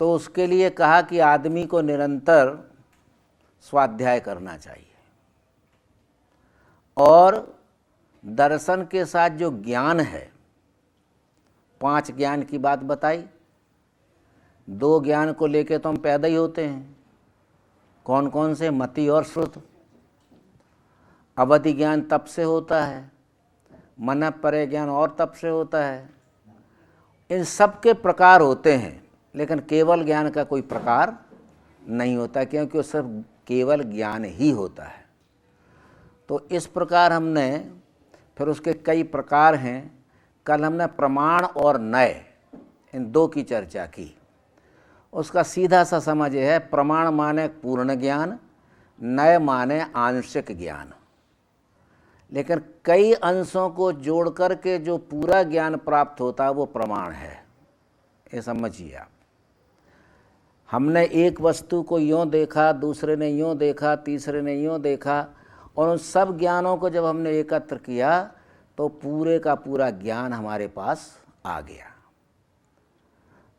तो उसके लिए कहा कि आदमी को निरंतर स्वाध्याय करना चाहिए और दर्शन के साथ जो ज्ञान है, 5 ज्ञान की बात बताई। 2 ज्ञान को लेके तो हम पैदा ही होते हैं। कौन कौन से? मति और श्रुत। अवधि ज्ञान तप से होता है, मन परे ज्ञान और तप से होता है। इन सब के प्रकार होते हैं, लेकिन केवल ज्ञान का कोई प्रकार नहीं होता, क्योंकि वो सिर्फ केवल ज्ञान ही होता है। तो इस प्रकार हमने, फिर उसके कई प्रकार हैं। कल हमने प्रमाण और नय, इन 2 की चर्चा की। उसका सीधा सा समझ यह है, प्रमाण माने पूर्ण ज्ञान, नय माने आंशिक ज्ञान। लेकिन कई अंशों को जोड़ करके जो पूरा ज्ञान प्राप्त होता है वो प्रमाण है। ये समझिए आप। हमने एक वस्तु को यूँ देखा, दूसरे ने यूँ देखा, तीसरे ने यूँ देखा, और उन सब ज्ञानों को जब हमने एकत्र किया तो पूरे का पूरा ज्ञान हमारे पास आ गया।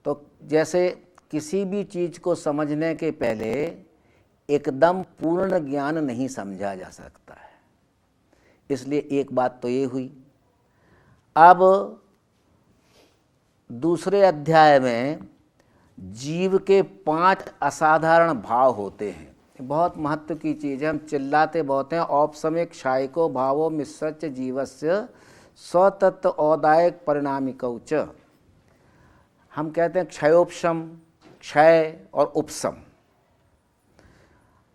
तो जैसे किसी भी चीज़ को समझने के पहले एकदम पूर्ण ज्ञान नहीं समझा जा सकता है, इसलिए एक बात तो ये हुई। अब दूसरे अध्याय में जीव के 5 असाधारण भाव होते हैं। बहुत महत्व की चीज़ है। हम चिल्लाते बहुत हैं, औपसमिक क्षायको भावो मिश्रच जीवस्य स्वतत्व औदायक परिणामिकौ च। हम कहते हैं क्षयोपशम, क्षय और उपशम।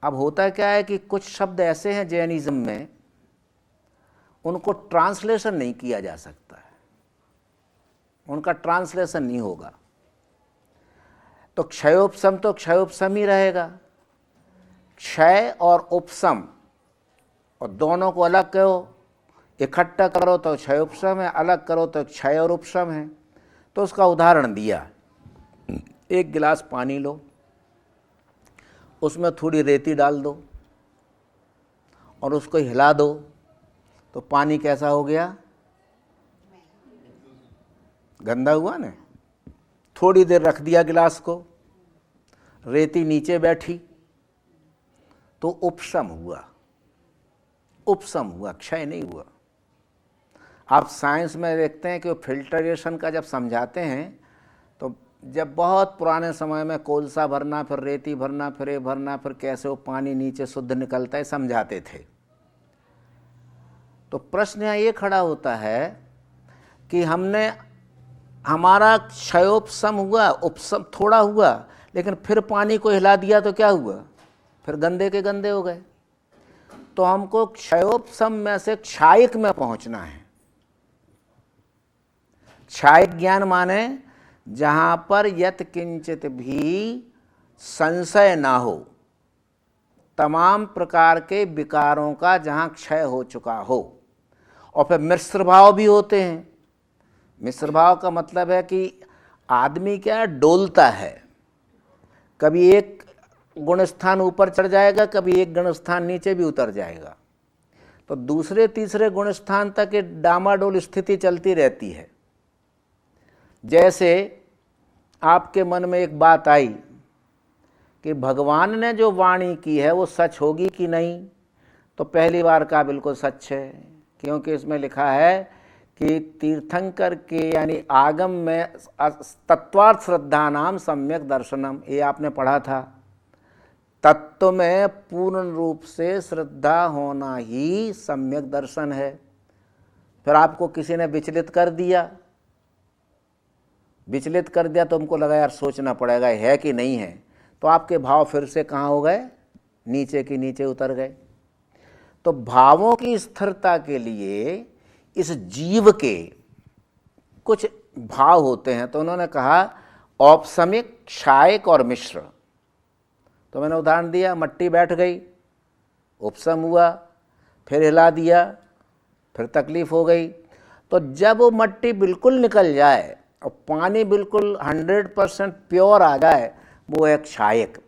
अब होता क्या है कि कुछ शब्द ऐसे हैं जैनिज्म में, उनको ट्रांसलेशन नहीं किया जा सकता है, उनका ट्रांसलेशन नहीं होगा। तो क्षयोपशम तो क्षयोपशम ही रहेगा। क्षय और उपशम, और दोनों को अलग करो, इकट्ठा करो तो क्षयोपशम है, अलग करो तो क्षय और उपशम है। तो उसका उदाहरण दिया, एक गिलास पानी लो, उसमें थोड़ी रेती डाल दो और उसको हिला दो, तो पानी कैसा हो गया? गंदा हुआ ना। थोड़ी देर रख दिया गिलास को, रेती नीचे बैठी, तो उपशम हुआ। उपशम हुआ, क्षय नहीं हुआ। आप साइंस में देखते हैं कि वो फिल्टरेशन का जब समझाते हैं, तो जब बहुत पुराने समय में कोलसा भरना, फिर रेती भरना, फिर ये भरना, फिर कैसे वो पानी नीचे शुद्ध निकलता है, समझाते थे। तो प्रश्न यहाँ ये खड़ा होता है कि हमारा क्षयोपशम हुआ, उपशम थोड़ा हुआ, लेकिन फिर पानी को हिला दिया तो क्या हुआ? फिर गंदे के गंदे हो गए। तो हमको क्षयोपशम में से क्षायक में पहुंचना है। क्षायक ज्ञान माने जहां पर यत किंचित भी संशय ना हो, तमाम प्रकार के विकारों का जहां क्षय हो चुका हो। और फिर मिश्र भाव भी होते हैं। मिश्र भाव का मतलब है कि आदमी क्या है, डोलता है। कभी एक गुण स्थान ऊपर चढ़ जाएगा, कभी एक गुण स्थान नीचे भी उतर जाएगा। तो दूसरे तीसरे गुण स्थान तक ये डामाडोल स्थिति चलती रहती है। जैसे आपके मन में एक बात आई कि भगवान ने जो वाणी की है वो सच होगी कि नहीं, तो पहली बार का बिल्कुल सच है, क्योंकि इसमें लिखा है कि तीर्थंकर के यानी आगम में तत्वार्थ श्रद्धा नाम सम्यक दर्शनम, ये आपने पढ़ा था। तत्व में पूर्ण रूप से श्रद्धा होना ही सम्यक दर्शन है। फिर आपको किसी ने विचलित कर दिया, तो हमको लगा यार सोचना पड़ेगा है कि नहीं है, तो आपके भाव फिर से कहाँ हो गए? नीचे की नीचे उतर गए। तो भावों की स्थिरता के लिए इस जीव के कुछ भाव होते हैं। तो उन्होंने कहा औपसमिक, क्षायक और मिश्र। तो मैंने उदाहरण दिया, मट्टी बैठ गई, उपशम हुआ, फिर हिला दिया, फिर तकलीफ हो गई। तो जब वो मट्टी बिल्कुल निकल जाए और पानी बिल्कुल 100% प्योर आ जाए, वो है क्षायक।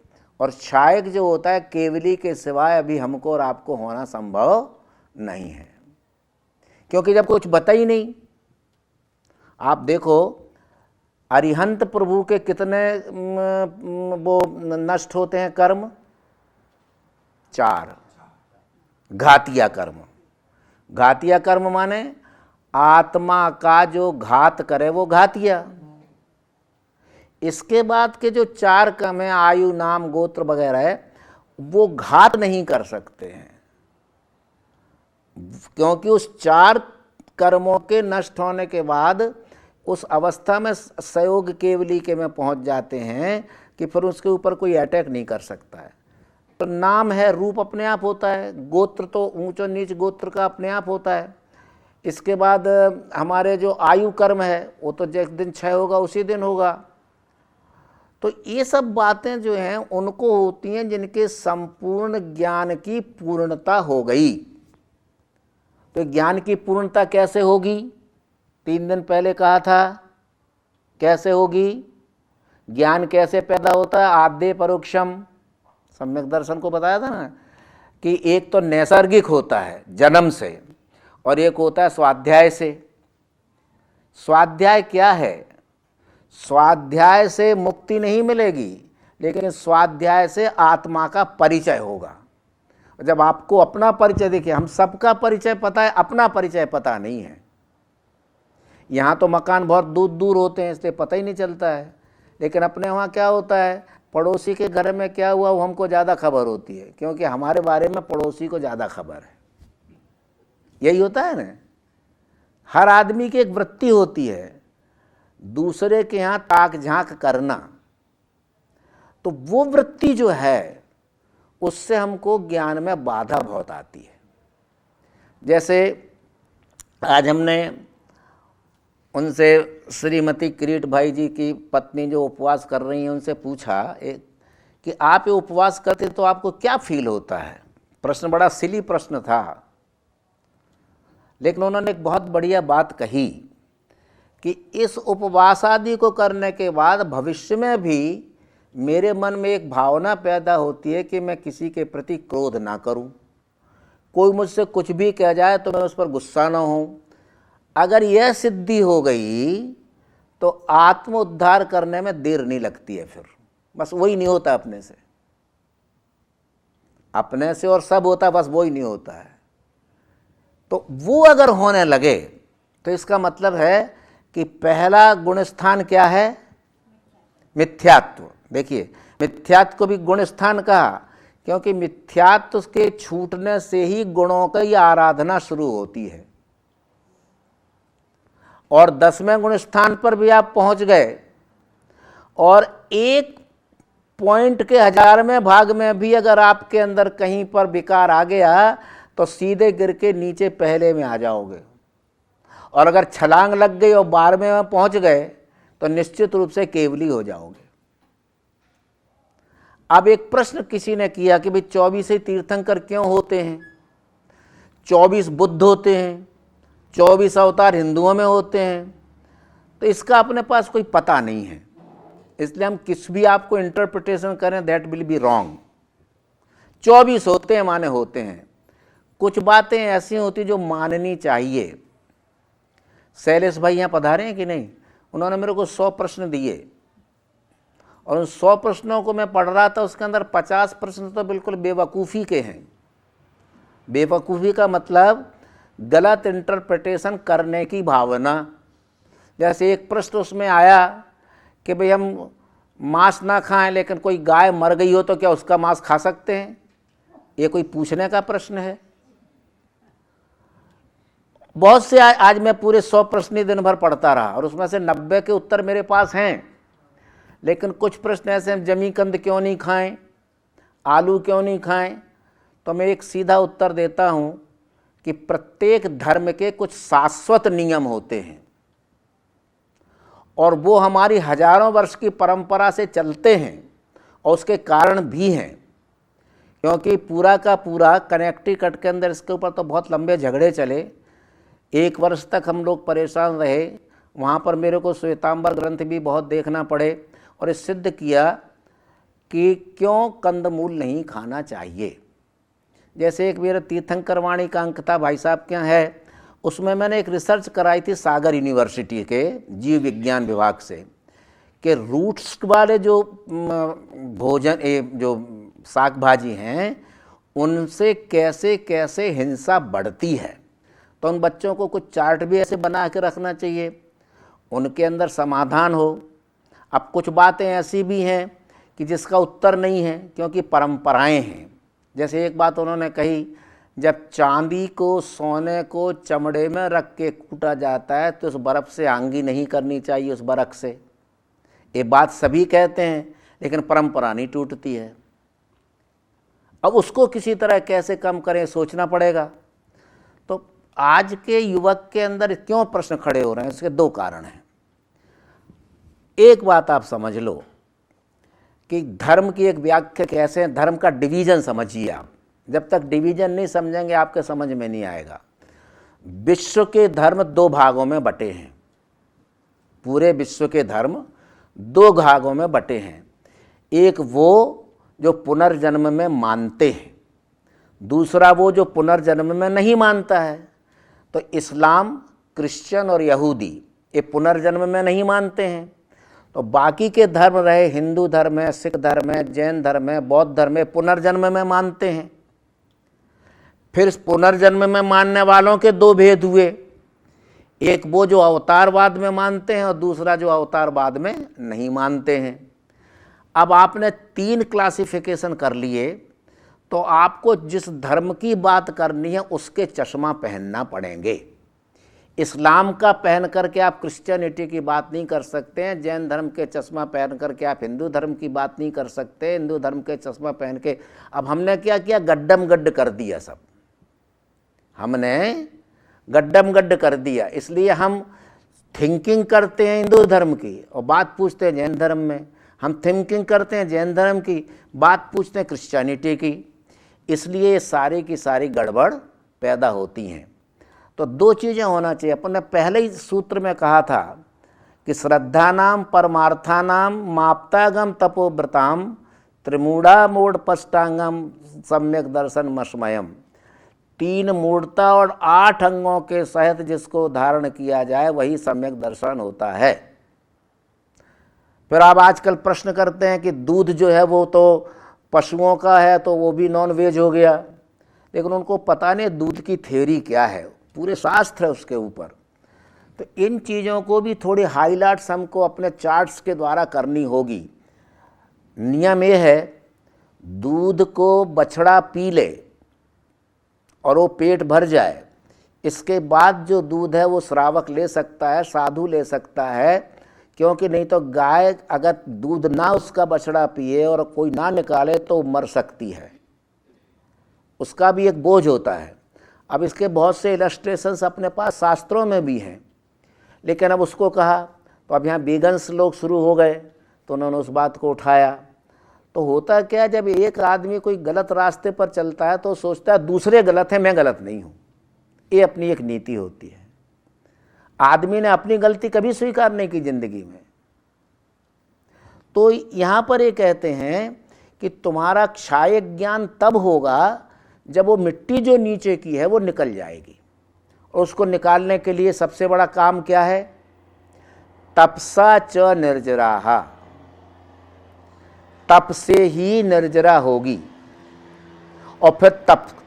और क्षायक जो होता है केवली के सिवाय अभी हमको और आपको होना संभव नहीं है, क्योंकि जब कुछ बता ही नहीं। आप देखो, अरिहंत प्रभु के कितने वो नष्ट होते हैं कर्म? 4। घातिया कर्म। घातिया कर्म माने आत्मा का जो घात करे वो घातिया। इसके बाद के जो 4 कर्म है, आयु, नाम, गोत्र वगैरह है, वो घात नहीं कर सकते हैं, क्योंकि उस 4 कर्मों के नष्ट होने के बाद उस अवस्था में संयोग केवली के में पहुंच जाते हैं कि फिर उसके ऊपर कोई अटैक नहीं कर सकता है। तो नाम है, रूप अपने आप होता है, गोत्र तो ऊंच और नीच गोत्र का अपने आप होता है। इसके बाद हमारे जो आयु कर्म है वो तो जिस दिन क्षय होगा उसी दिन होगा। तो ये सब बातें जो हैं उनको होती हैं जिनके संपूर्ण ज्ञान की पूर्णता हो गई। तो ज्ञान की पूर्णता कैसे होगी? 3 दिन पहले कहा था, कैसे होगी? ज्ञान कैसे पैदा होता है? आद्य परोक्षम, सम्यक दर्शन को बताया था ना कि एक तो नैसर्गिक होता है जन्म से, और एक होता है स्वाध्याय से। स्वाध्याय क्या है? स्वाध्याय से मुक्ति नहीं मिलेगी, लेकिन स्वाध्याय से आत्मा का परिचय होगा। जब आपको अपना परिचय, देखिए हम सबका परिचय पता है, अपना परिचय पता नहीं है। यहाँ तो मकान बहुत दूर दूर होते हैं इसलिए पता ही नहीं चलता है, लेकिन अपने वहाँ क्या होता है, पड़ोसी के घर में क्या हुआ वो हमको ज़्यादा खबर होती है, क्योंकि हमारे बारे में पड़ोसी को ज़्यादा खबर है। यही होता है ना, हर आदमी की एक वृत्ति होती है दूसरे के यहाँ ताक झांक करना। तो वो वृत्ति जो है उससे हमको ज्ञान में बाधा बहुत आती है। जैसे आज हमने उनसे श्रीमती किरीट भाई जी की पत्नी जो उपवास कर रही हैं उनसे पूछा कि आप ये उपवास करते तो आपको क्या फील होता है। प्रश्न बड़ा सिली प्रश्न था, लेकिन उन्होंने एक बहुत बढ़िया बात कही कि इस उपवास आदि को करने के बाद भविष्य में भी मेरे मन में एक भावना पैदा होती है कि मैं किसी के प्रति क्रोध ना करूं, कोई मुझसे कुछ भी कह जाए तो मैं उस पर गुस्सा ना हूं। अगर यह सिद्धि हो गई तो आत्म उद्धार करने में देर नहीं लगती है। फिर बस वही नहीं होता अपने से, अपने से और सब होता, बस वही नहीं होता है। तो वो अगर होने लगे तो इसका मतलब है कि पहला गुण स्थान क्या है? मिथ्यात्व। देखिए मिथ्यात्व को भी गुण स्थान कहा, क्योंकि मिथ्यात्व के छूटने से ही गुणों की आराधना शुरू होती है। और 10वें गुण स्थान पर भी आप पहुंच गए और 1 पॉइंट के 1000वें भाग में भी अगर आपके अंदर कहीं पर विकार आ गया तो सीधे गिर के नीचे पहले में आ जाओगे। और अगर छलांग लग गई और 12वें में पहुंच गए तो निश्चित रूप से केवली हो जाओगे। अब एक प्रश्न किसी ने किया कि भाई 24 ही तीर्थंकर क्यों होते हैं? 24 बुद्ध होते हैं, 24 अवतार हिंदुओं में होते हैं। तो इसका अपने पास कोई पता नहीं है, इसलिए हम किस भी आपको इंटरप्रिटेशन करें दैट विल बी रॉन्ग। 24 होते हैं माने होते हैं। कुछ बातें ऐसी होती जो माननी चाहिए। शैलेश भाई यहाँ पधारे हैं कि नहीं? उन्होंने मेरे को 100 प्रश्न दिए और उन 100 प्रश्नों को मैं पढ़ रहा था, उसके अंदर 50 प्रश्न तो बिल्कुल बेवकूफ़ी के हैं। बेवकूफ़ी का मतलब गलत इंटरप्रिटेशन करने की भावना। जैसे एक प्रश्न उसमें आया कि भाई हम मांस ना खाएं, लेकिन कोई गाय मर गई हो तो क्या उसका मांस खा सकते हैं? ये कोई पूछने का प्रश्न है? बहुत से आज मैं पूरे 100 प्रश्न ही दिन भर पढ़ता रहा और उसमें से 90 के उत्तर मेरे पास हैं, लेकिन कुछ प्रश्न ऐसे हैं, जमीकंद क्यों नहीं खाएं, आलू क्यों नहीं खाएं? तो मैं एक सीधा उत्तर देता हूं कि प्रत्येक धर्म के कुछ शाश्वत नियम होते हैं और वो हमारी हजारों वर्ष की परंपरा से चलते हैं और उसके कारण भी हैं। क्योंकि पूरा का पूरा कनेक्टिकट के अंदर इसके ऊपर तो बहुत लंबे झगड़े चले, 1 वर्ष तक हम लोग परेशान रहे। वहाँ पर मेरे को श्वेतांबर ग्रंथ भी बहुत देखना पड़े और ये सिद्ध किया कि क्यों कंदमूल नहीं खाना चाहिए। जैसे एक मेरा तीर्थंकर वाणी का अंक था, भाई साहब क्या है, उसमें मैंने एक रिसर्च कराई थी सागर यूनिवर्सिटी के जीव विज्ञान विभाग से कि रूट्स वाले जो भोजन जो साग भाजी हैं उनसे कैसे कैसे हिंसा बढ़ती है। तो उन बच्चों को कुछ चार्ट भी ऐसे बना के रखना चाहिए, उनके अंदर समाधान हो। अब कुछ बातें ऐसी भी हैं कि जिसका उत्तर नहीं है, क्योंकि परंपराएं हैं। जैसे एक बात उन्होंने कही, जब चांदी को सोने को चमड़े में रख के कूटा जाता है तो उस बर्फ़ से आंगी नहीं करनी चाहिए, उस बरक से। ये बात सभी कहते हैं, लेकिन परंपरा नहीं टूटती है। अब उसको किसी तरह कैसे कम करें, सोचना पड़ेगा। तो आज के युवक के अंदर क्यों प्रश्न खड़े हो रहे हैं, इसके दो कारण हैं। एक बात आप समझ लो कि धर्म की एक व्याख्या कैसे है, धर्म का डिवीजन समझिए आप। जब तक डिवीजन नहीं समझेंगे आपके समझ में नहीं आएगा। विश्व के धर्म दो भागों में बटे हैं, पूरे विश्व के धर्म दो भागों में बटे हैं। एक वो जो पुनर्जन्म में मानते हैं, दूसरा वो जो पुनर्जन्म में नहीं मानता है। तो इस्लाम, क्रिश्चियन और यहूदी ये पुनर्जन्म में नहीं मानते हैं। तो बाकी के धर्म रहे, हिंदू धर्म है, सिख धर्म है, जैन धर्म है, बौद्ध धर्म है, पुनर्जन्म में मानते हैं। फिर इस पुनर्जन्म में मानने वालों के दो भेद हुए, एक वो जो अवतारवाद में मानते हैं और दूसरा जो अवतारवाद में नहीं मानते हैं। अब आपने तीन क्लासिफिकेशन कर लिए, तो आपको जिस धर्म की बात करनी है उसके चश्मा पहनना पड़ेंगे। इस्लाम का पहन करके आप क्रिश्चियनिटी की बात नहीं कर सकते हैं, जैन धर्म के चश्मा पहन करके आप हिंदू धर्म की बात नहीं कर सकते, हिंदू धर्म के चश्मा पहन के। अब हमने क्या किया, गड्ढम गड्ढ कर दिया, सब हमने गड्ढम गड्ढ कर दिया। इसलिए हम थिंकिंग करते हैं हिंदू धर्म की और बात पूछते हैं जैन धर्म में, हम थिंकिंग करते हैं जैन धर्म की, बात पूछते हैं क्रिश्चियनिटी की। इसलिए ये सारी की सारी गड़बड़ पैदा होती हैं। तो दो चीज़ें होना चाहिए। अपन ने पहले ही सूत्र में कहा था कि श्रद्धानाम परमार्थानाम माप्तागम तपोव्रताम त्रिमूढ़ा मूढ़ पष्टांगम सम्यक दर्शन मस्मयम। 3 मूढ़ता और 8 अंगों के सहित जिसको धारण किया जाए वही सम्यक दर्शन होता है। फिर आप आजकल प्रश्न करते हैं कि दूध जो है वो तो पशुओं का है तो वो भी नॉन वेज हो गया, लेकिन उनको पता नहीं दूध की थ्योरी क्या है, पूरे शास्त्र है उसके ऊपर। तो इन चीज़ों को भी थोड़ी हाईलाइट्स हमको अपने चार्ट्स के द्वारा करनी होगी। नियम ये है, दूध को बछड़ा पी ले और वो पेट भर जाए, इसके बाद जो दूध है वो श्रावक ले सकता है, साधु ले सकता है। क्योंकि नहीं तो गाय अगर दूध ना उसका बछड़ा पिए और कोई ना निकाले तो मर सकती है, उसका भी एक बोझ होता है। अब इसके बहुत से इलस्ट्रेशंस अपने पास शास्त्रों में भी हैं, लेकिन अब उसको कहा तो अब यहाँ वीगन्स लोग शुरू हो गए तो उन्होंने उस बात को उठाया। तो होता क्या, जब एक आदमी कोई गलत रास्ते पर चलता है तो सोचता है दूसरे गलत हैं, मैं गलत नहीं हूँ। ये अपनी एक नीति होती है। आदमी ने अपनी गलती कभी स्वीकार नहीं की जिंदगी में। तो यहाँ पर ये कहते हैं कि तुम्हारा क्षय ज्ञान तब होगा जब वो मिट्टी जो नीचे की है वो निकल जाएगी। और उसको निकालने के लिए सबसे बड़ा काम क्या है, तपसा च निर्जराहा, तप से ही निर्जरा होगी। और फिर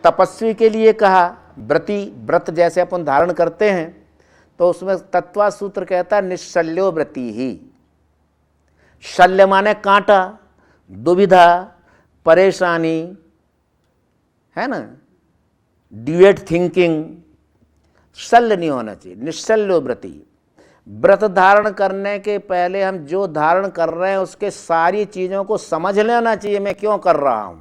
तपस्वी के लिए कहा, व्रत जैसे अपन धारण करते हैं तो उसमें तत्वा सूत्र कहता है निश्शल्यो व्रति ही। शल्य माने कांटा, दुविधा, परेशानी, है ना, ड्यूएट थिंकिंग। शल्य नहीं होना चाहिए, निश्शल्यो व्रति। व्रत धारण करने के पहले हम जो धारण कर रहे हैं उसके सारी चीजों को समझ लेना चाहिए, मैं क्यों कर रहा हूं।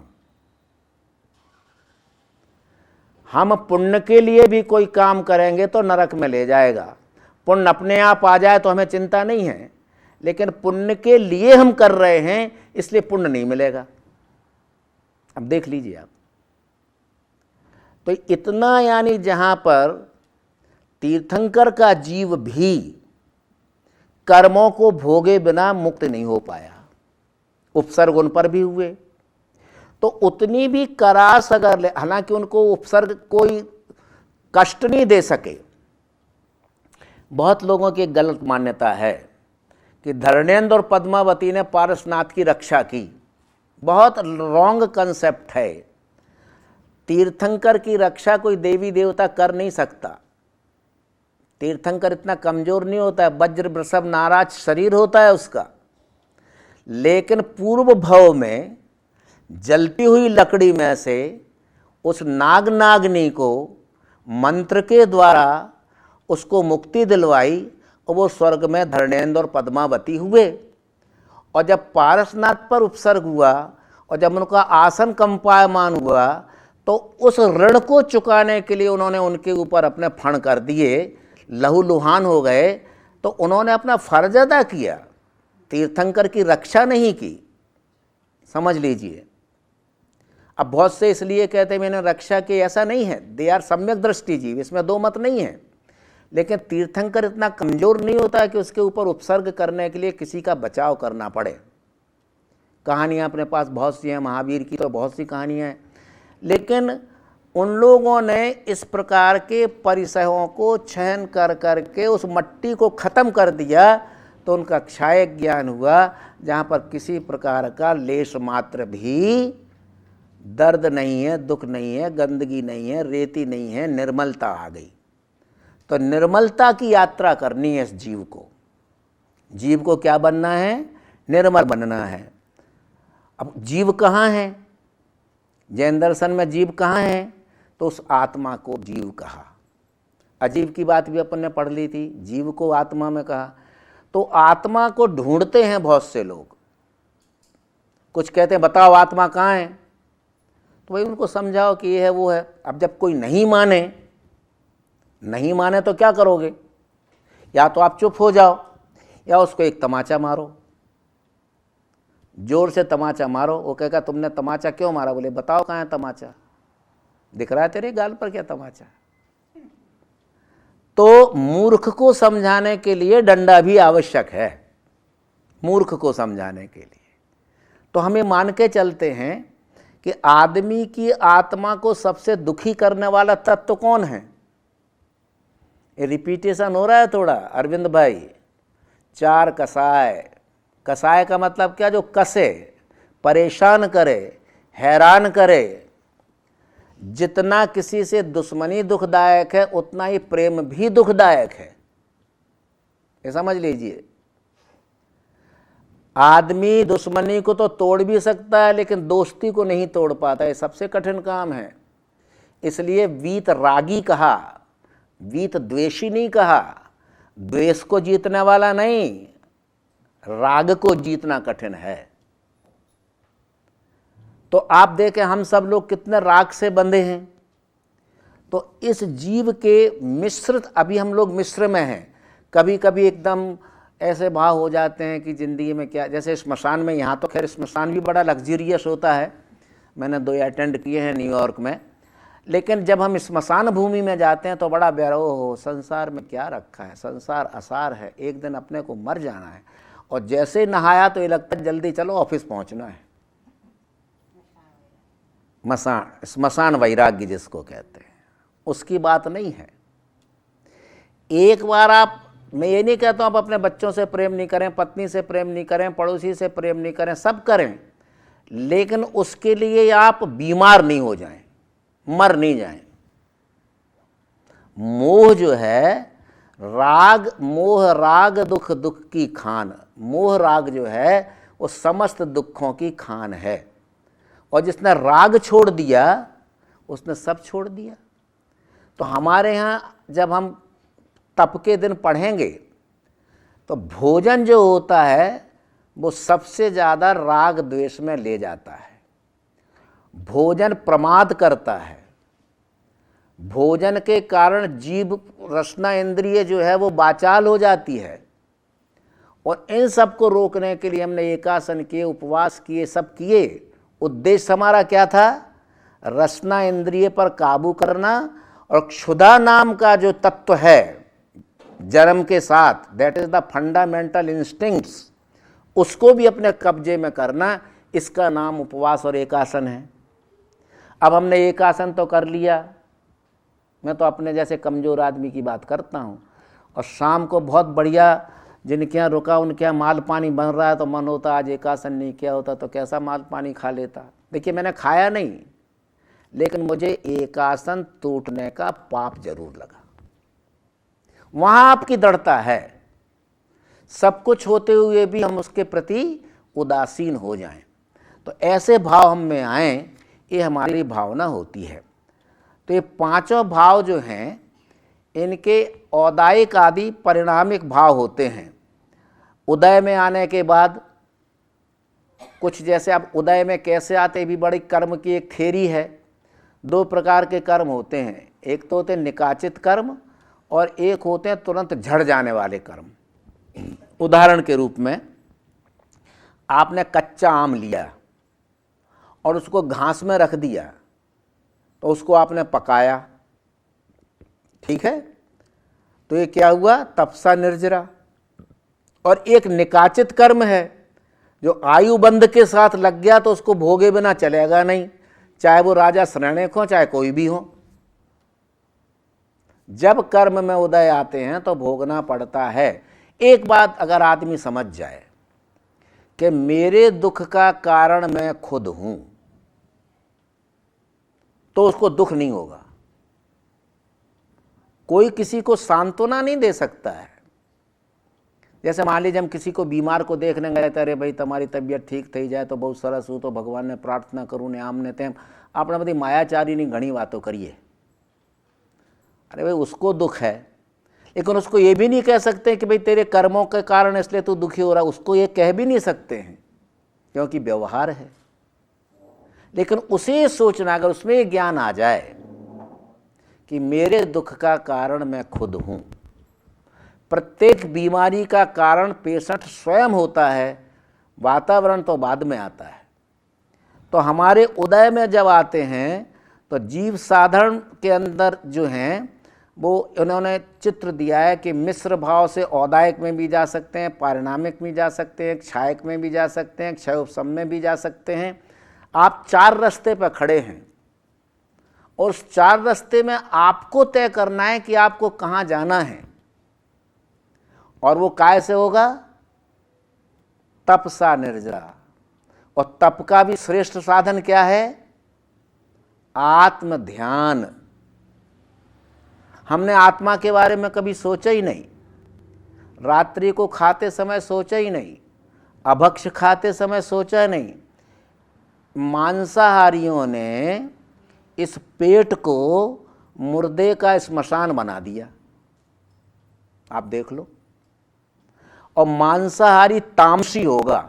हम पुण्य के लिए भी कोई काम करेंगे तो नरक में ले जाएगा। पुण्य अपने आप आ जाए तो हमें चिंता नहीं है, लेकिन पुण्य के लिए हम कर रहे हैं इसलिए पुण्य नहीं मिलेगा। अब देख लीजिए आप, तो इतना यानी जहां पर तीर्थंकर का जीव भी कर्मों को भोगे बिना मुक्त नहीं हो पाया, उपसर्ग उन पर भी हुए, तो उतनी भी करास अगर, हालांकि उनको उपसर्ग कोई कष्ट नहीं दे सके। बहुत लोगों की गलत मान्यता है कि धर्मेंद्र और पद्मावती ने पारसनाथ की रक्षा की। बहुत रॉन्ग कंसेप्ट है। तीर्थंकर की रक्षा कोई देवी देवता कर नहीं सकता। तीर्थंकर इतना कमजोर नहीं होता है, वज्र वृषभ नाराज शरीर होता है उसका, लेकिन पूर्व भव में जलती हुई लकड़ी में से उस नाग नागनी को मंत्र के द्वारा उसको मुक्ति दिलवाई और वो स्वर्ग में धर्मेंद्र और पद्मावती हुए। और जब पारसनाथ पर उपसर्ग हुआ और जब उनका आसन कंपायमान हुआ तो उस ऋण को चुकाने के लिए उन्होंने उनके ऊपर अपने फण कर दिए, लहूलुहान हो गए। तो उन्होंने अपना फर्ज अदा किया, तीर्थंकर की रक्षा नहीं की। समझ लीजिए। अब बहुत से इसलिए कहते हैं मैंने रक्षा की, ऐसा नहीं है। दे आर सम्यक दृष्टि जीव, इसमें दो मत नहीं है। लेकिन तीर्थंकर इतना कमजोर नहीं होता है कि उसके ऊपर उपसर्ग करने के लिए किसी का बचाव करना पड़े। कहानियाँ अपने पास बहुत सी हैं, महावीर की तो बहुत सी कहानियाँ हैं, लेकिन उन लोगों ने इस प्रकार के परिसयों को छहन कर करके उस मट्टी को ख़त्म कर दिया तो उनका क्षय ज्ञान हुआ, जहाँ पर किसी प्रकार का लेश मात्र भी दर्द नहीं है, दुख नहीं है, गंदगी नहीं है, रेती नहीं है, निर्मलता आ गई। तो निर्मलता की यात्रा करनी है इस जीव को। जीव को क्या बनना है? निर्मल बनना है। अब जीव कहाँ है? जैन दर्शन में जीव कहाँ है? तो उस आत्मा को जीव कहा। अजीव की बात भी अपन ने पढ़ ली थी, जीव को आत्मा में कहा। तो आत्मा को ढूंढते हैं बहुत से लोग। कुछ कहते हैं बताओ आत्मा कहाँ है, तो भाई उनको समझाओ कि ये है वो है। अब जब कोई नहीं माने तो क्या करोगे? या तो आप चुप हो जाओ या उसको एक तमाचा मारो, जोर से तमाचा मारो। वो कहेगा तुमने तमाचा क्यों मारा? बोले बताओ कहाँ है तमाचा, दिख रहा है तेरे गाल पर क्या तमाचा? तो मूर्ख को समझाने के लिए डंडा भी आवश्यक है, मूर्ख को समझाने के लिए। तो हमें मान के चलते हैं कि आदमी की आत्मा को सबसे दुखी करने वाला तत्व कौन है? ये रिपीटेशन हो रहा है थोड़ा अरविंद भाई। 4 कसाय। कसाय का मतलब क्या? जो कसे, परेशान करे, हैरान करे। जितना किसी से दुश्मनी दुखदायक है उतना ही प्रेम भी दुखदायक है, ये समझ लीजिए। आदमी दुश्मनी को तो तोड़ भी सकता है लेकिन दोस्ती को नहीं तोड़ पाता, ये सबसे कठिन काम है। इसलिए वीत रागी कहा, वीत द्वेषी नहीं कहा। द्वेष को जीतने वाला नहीं, राग को जीतना कठिन है। तो आप देखें हम सब लोग कितने राग से बंधे हैं। तो इस जीव के मिश्रित, अभी हम लोग मिश्र में हैं। कभी कभी एकदम ऐसे भाव हो जाते हैं कि ज़िंदगी में क्या, जैसे स्मशान में। यहाँ तो खैर स्मशान भी बड़ा लग्जरियस होता है, मैंने 2 अटेंड किए हैं न्यूयॉर्क में। लेकिन जब हम स्मशान भूमि में जाते हैं तो बड़ा बेरो हो, संसार में क्या रखा है, संसार असार है, एक दिन अपने को मर जाना है। और जैसे ही नहाया तो ये लगता है जल्दी चलो ऑफिस पहुँचना है। स्मशान वैराग्य जिसको कहते हैं, उसकी बात नहीं है। एक बार आप, मैं ये नहीं कहता हूँ आप अपने बच्चों से प्रेम नहीं करें, पत्नी से प्रेम नहीं करें, पड़ोसी से प्रेम नहीं करें, सब करें, लेकिन उसके लिए आप बीमार नहीं हो जाएं, मर नहीं जाएं। मोह जो है, राग, मोह राग दुख दुख की खान। मोह राग जो है वो समस्त दुखों की खान है। और जिसने राग छोड़ दिया उसने सब छोड़ दिया। तो हमारे यहाँ जब हम तप के दिन पढ़ेंगे तो भोजन जो होता है वो सबसे ज़्यादा राग द्वेष में ले जाता है। भोजन प्रमाद करता है। भोजन के कारण जीव रसना इंद्रिय जो है वो वाचाल हो जाती है। और इन सब को रोकने के लिए हमने एकासन किए, उपवास किए, सब किए। उद्देश्य हमारा क्या था? रसना इंद्रिय पर काबू करना और क्षुधा नाम का जो तत्व है जन्म के साथ, that is the fundamental instincts, उसको भी अपने कब्जे में करना। इसका नाम उपवास और एकासन है। अब हमने एकासन तो कर लिया, मैं तो अपने जैसे कमज़ोर आदमी की बात करता हूँ, और शाम को बहुत बढ़िया जिनके यहाँ रुका उनके यहाँ माल पानी बन रहा है तो मन होता आज एक आसन नहीं किया होता तो कैसा माल पानी खा लेता। देखिए मैंने खाया नहीं, लेकिन मुझे एक आसन टूटने का पाप जरूर लगा। वहां आपकी दृढ़ता है। सब कुछ होते हुए भी हम उसके प्रति उदासीन हो जाएं, तो ऐसे भाव हम में आए, ये हमारी भावना होती है। तो ये पांचों भाव जो हैं इनके औदायिक आदि परिणामिक भाव होते हैं। उदय में आने के बाद कुछ, जैसे अब उदय में कैसे आते भी बड़ी कर्म की एक थ्योरी है। दो प्रकार के कर्म होते हैं, एक तो होते हैं निकाचित कर्म और एक होते हैं तुरंत झड़ जाने वाले कर्म। उदाहरण के रूप में आपने कच्चा आम लिया और उसको घास में रख दिया, तो उसको आपने पकाया, ठीक है, तो ये क्या हुआ, तपसा निर्जरा। और एक निकाचित कर्म है जो आयु बंध के साथ लग गया तो उसको भोगे बिना चलेगा नहीं, चाहे वो राजा श्रेणिक हो चाहे कोई भी हो। जब कर्म में उदय आते हैं तो भोगना पड़ता है। एक बात अगर आदमी समझ जाए कि मेरे दुख का कारण मैं खुद हूं, तो उसको दुख नहीं होगा। कोई किसी को सांत्वना नहीं दे सकता है। जैसे मान लीजिए हम किसी को बीमार को देखने गए थे, अरे भाई तुम्हारी तबीयत ठीक थी जाए तो बहुत सरस हो, तो भगवान ने प्रार्थना करूँ ने आम ने तेम, आपने बधी मायाचारी नहीं घनी बातों करिए। अरे भाई उसको दुख है, लेकिन उसको ये भी नहीं कह सकते कि भाई तेरे कर्मों के कारण इसलिए तू दुखी हो रहा, उसको ये कह भी नहीं सकते हैं क्योंकि व्यवहार है। लेकिन उसे सोचना, अगर उसमें ज्ञान आ जाए कि मेरे दुख का कारण मैं खुद हूं, प्रत्येक बीमारी का कारण पेशेंट स्वयं होता है, वातावरण तो बाद में आता है। तो हमारे उदय में जब आते हैं तो जीव साधारण के अंदर जो हैं वो उन्होंने चित्र दिया है कि मिश्र भाव से औदायक में भी जा सकते हैं, पारिणामिक में जा सकते हैं, क्षायक में भी जा सकते हैं, क्षय उपशम में भी जा सकते हैं। आप चार रास्ते पर खड़े हैं और उस चार रास्ते में आपको तय करना है कि आपको कहाँ जाना है। और वो काय से होगा, तपसा निर्जरा। और तप का भी श्रेष्ठ साधन क्या है, आत्म ध्यान। हमने आत्मा के बारे में कभी सोचा ही नहीं, रात्रि को खाते समय सोचा ही नहीं, अभक्ष खाते समय सोचा नहीं। मांसाहारियों ने इस पेट को मुर्दे का श्मशान बना दिया, आप देख लो। और मांसाहारी तामसी होगा,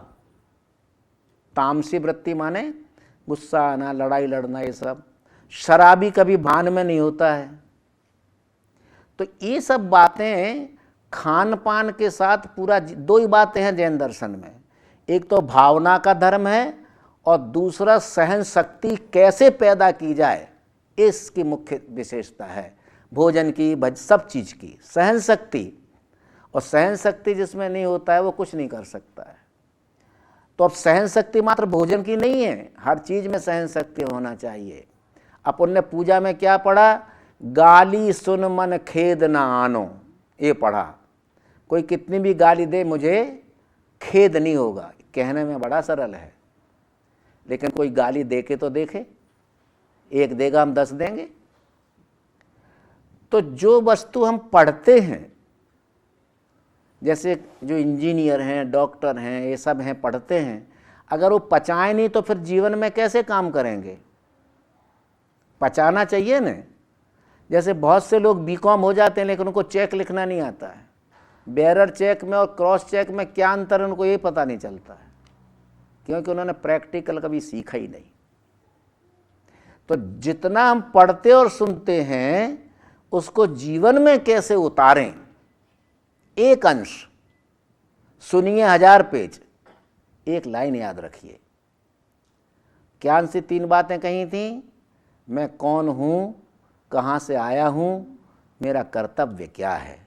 तामसी वृत्ति माने गुस्सा आना, लड़ाई लड़ना, ये सब। शराबी कभी भान में नहीं होता है। तो ये सब बातें खान पान के साथ पूरा, दो ही बातें हैं जैन दर्शन में, एक तो भावना का धर्म है और दूसरा सहन शक्ति कैसे पैदा की जाए, इसकी मुख्य विशेषता है भोजन की, सब चीज़ की सहन शक्ति। और सहन शक्ति जिसमें नहीं होता है वो कुछ नहीं कर सकता है। तो अब सहन शक्ति मात्र भोजन की नहीं है, हर चीज़ में सहन शक्ति होना चाहिए। अपन ने पूजा में क्या पढ़ा, गाली सुन मन खेद ना आनो, ये पढ़ा। कोई कितनी भी गाली दे मुझे खेद नहीं होगा, कहने में बड़ा सरल है, लेकिन कोई गाली दे के तो देखे, एक देगा हम 10 देंगे। तो जो वस्तु हम पढ़ते हैं, जैसे जो इंजीनियर हैं, डॉक्टर हैं, ये सब हैं, पढ़ते हैं, अगर वो पचाएं नहीं तो फिर जीवन में कैसे काम करेंगे, पचाना चाहिए न। जैसे बहुत से लोग बीकॉम हो जाते हैं लेकिन उनको चेक लिखना नहीं आता है, बेरर चेक में और क्रॉस चेक में क्या अंतर है उनको ये पता नहीं चलता है, क्योंकि उन्होंने प्रैक्टिकल कभी सीखा ही नहीं। तो जितना हम पढ़ते और सुनते हैं उसको जीवन में कैसे उतारें, एक अंश सुनिए 1000 पेज, एक लाइन याद रखिए। ज्ञान से 3 बातें कही थी, मैं कौन हूँ, कहाँ से आया हूँ, मेरा कर्तव्य क्या है।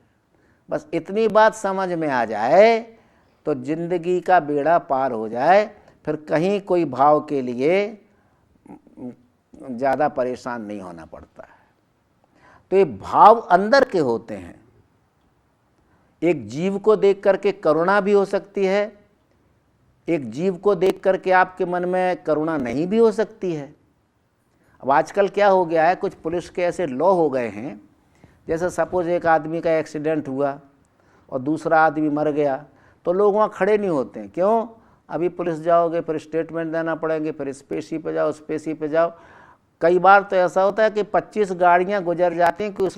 बस इतनी बात समझ में आ जाए तो जिंदगी का बेड़ा पार हो जाए, फिर कहीं कोई भाव के लिए ज़्यादा परेशान नहीं होना पड़ता है। तो ये भाव अंदर के होते हैं, एक जीव को देख करके करुणा भी हो सकती है, एक जीव को देख करके आपके मन में करुणा नहीं भी हो सकती है। अब आजकल क्या हो गया है, कुछ पुलिस के ऐसे लॉ हो गए हैं, जैसे सपोज एक आदमी का एक्सीडेंट हुआ और दूसरा आदमी मर गया तो लोग वहाँ खड़े नहीं होते हैं। क्यों? अभी पुलिस जाओगे, फिर स्टेटमेंट देना पड़ेंगे, फिर स्पेसी पे जाओ, स्पेसी पे जाओ। कई बार तो ऐसा होता है कि 25 गाड़ियाँ गुजर जाती हैं कि उस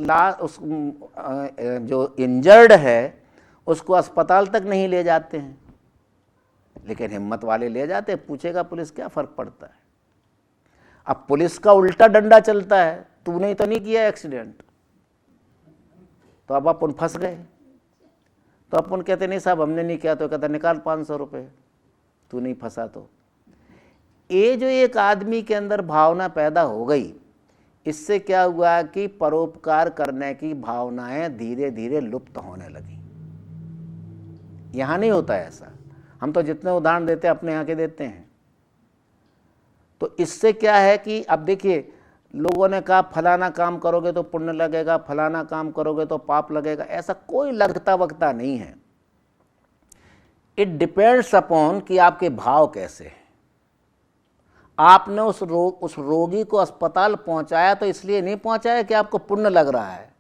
जो इंजर्ड है उसको अस्पताल तक नहीं ले जाते हैं, लेकिन हिम्मत वाले ले जाते हैं। पूछेगा पुलिस, क्या फ़र्क पड़ता है? अब पुलिस का उल्टा डंडा चलता है, तूने तो नहीं किया एक्सीडेंट, तो अब अपन फंस गए। तो अपन कहते नहीं साहब हमने नहीं किया, तो कहता निकाल 500 रुपये, तू नहीं फंसा तो। ये जो एक आदमी के अंदर भावना पैदा हो गई, इससे क्या हुआ कि परोपकार करने की भावनाएं धीरे धीरे लुप्त होने लगी। यहाँ नहीं होता है ऐसा, हम तो जितने उदाहरण देते हैं अपने यहाँ के देते हैं। तो इससे क्या है कि अब देखिए, लोगों ने कहा फलाना काम करोगे तो पुण्य लगेगा, फलाना काम करोगे तो पाप लगेगा। ऐसा कोई लगता वगता नहीं है। इट डिपेंड्स अपॉन कि आपके भाव कैसे हैं। आपने उस रोगी को अस्पताल पहुंचाया तो इसलिए नहीं पहुंचाया कि आपको पुण्य लग रहा है,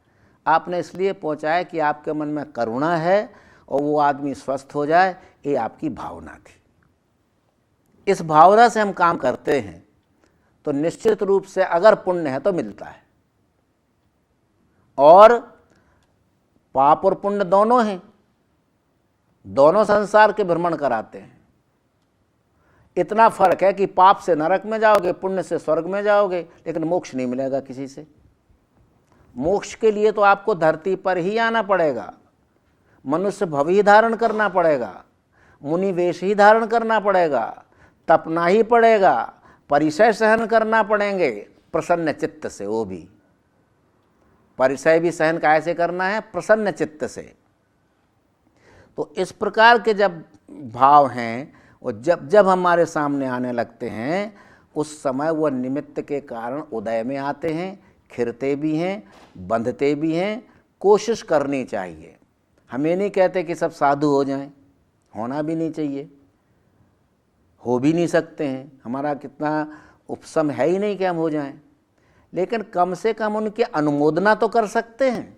आपने इसलिए पहुंचाया कि आपके मन में करुणा है और वो आदमी स्वस्थ हो जाए, ये आपकी भावना थी। इस भावना से हम काम करते हैं तो निश्चित रूप से अगर पुण्य है तो मिलता है। और पाप और पुण्य दोनों हैं, दोनों संसार के भ्रमण कराते हैं। इतना फर्क है कि पाप से नरक में जाओगे, पुण्य से स्वर्ग में जाओगे, लेकिन मोक्ष नहीं मिलेगा किसी से। मोक्ष के लिए तो आपको धरती पर ही आना पड़ेगा, मनुष्य भव ही धारण करना पड़ेगा, मुनि वेश ही धारण करना पड़ेगा, तपना ही पड़ेगा, परिचय सहन करना पड़ेंगे प्रसन्न चित्त से। वो भी परिचय भी सहन कैसे करना है? प्रसन्न चित्त से। तो इस प्रकार के जब भाव हैं और जब जब हमारे सामने आने लगते हैं, उस समय वो निमित्त के कारण उदय में आते हैं, खिरते भी हैं, बंधते भी हैं। कोशिश करनी चाहिए। हम ये नहीं कहते कि सब साधु हो जाएं, होना भी नहीं चाहिए, हो भी नहीं सकते हैं, हमारा कितना उपशम है ही नहीं कि हम हो जाएं, लेकिन कम से कम उनकी अनुमोदना तो कर सकते हैं।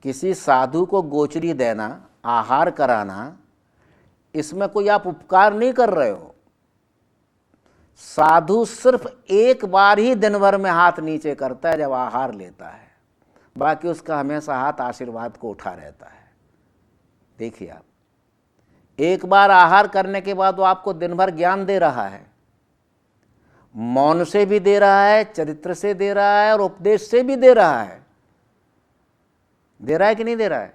किसी साधु को गोचरी देना, आहार कराना, इसमें कोई आप उपकार नहीं कर रहे हो। साधु सिर्फ एक बार ही दिन भर में हाथ नीचे करता है जब आहार लेता है, बाकी उसका हमेशा हाथ आशीर्वाद को उठा रहता है। देखिए आप, एक बार आहार करने के बाद वो आपको दिन भर ज्ञान दे रहा है, मौन से भी दे रहा है, चरित्र से दे रहा है और उपदेश से भी दे रहा है। दे रहा है कि नहीं दे रहा है?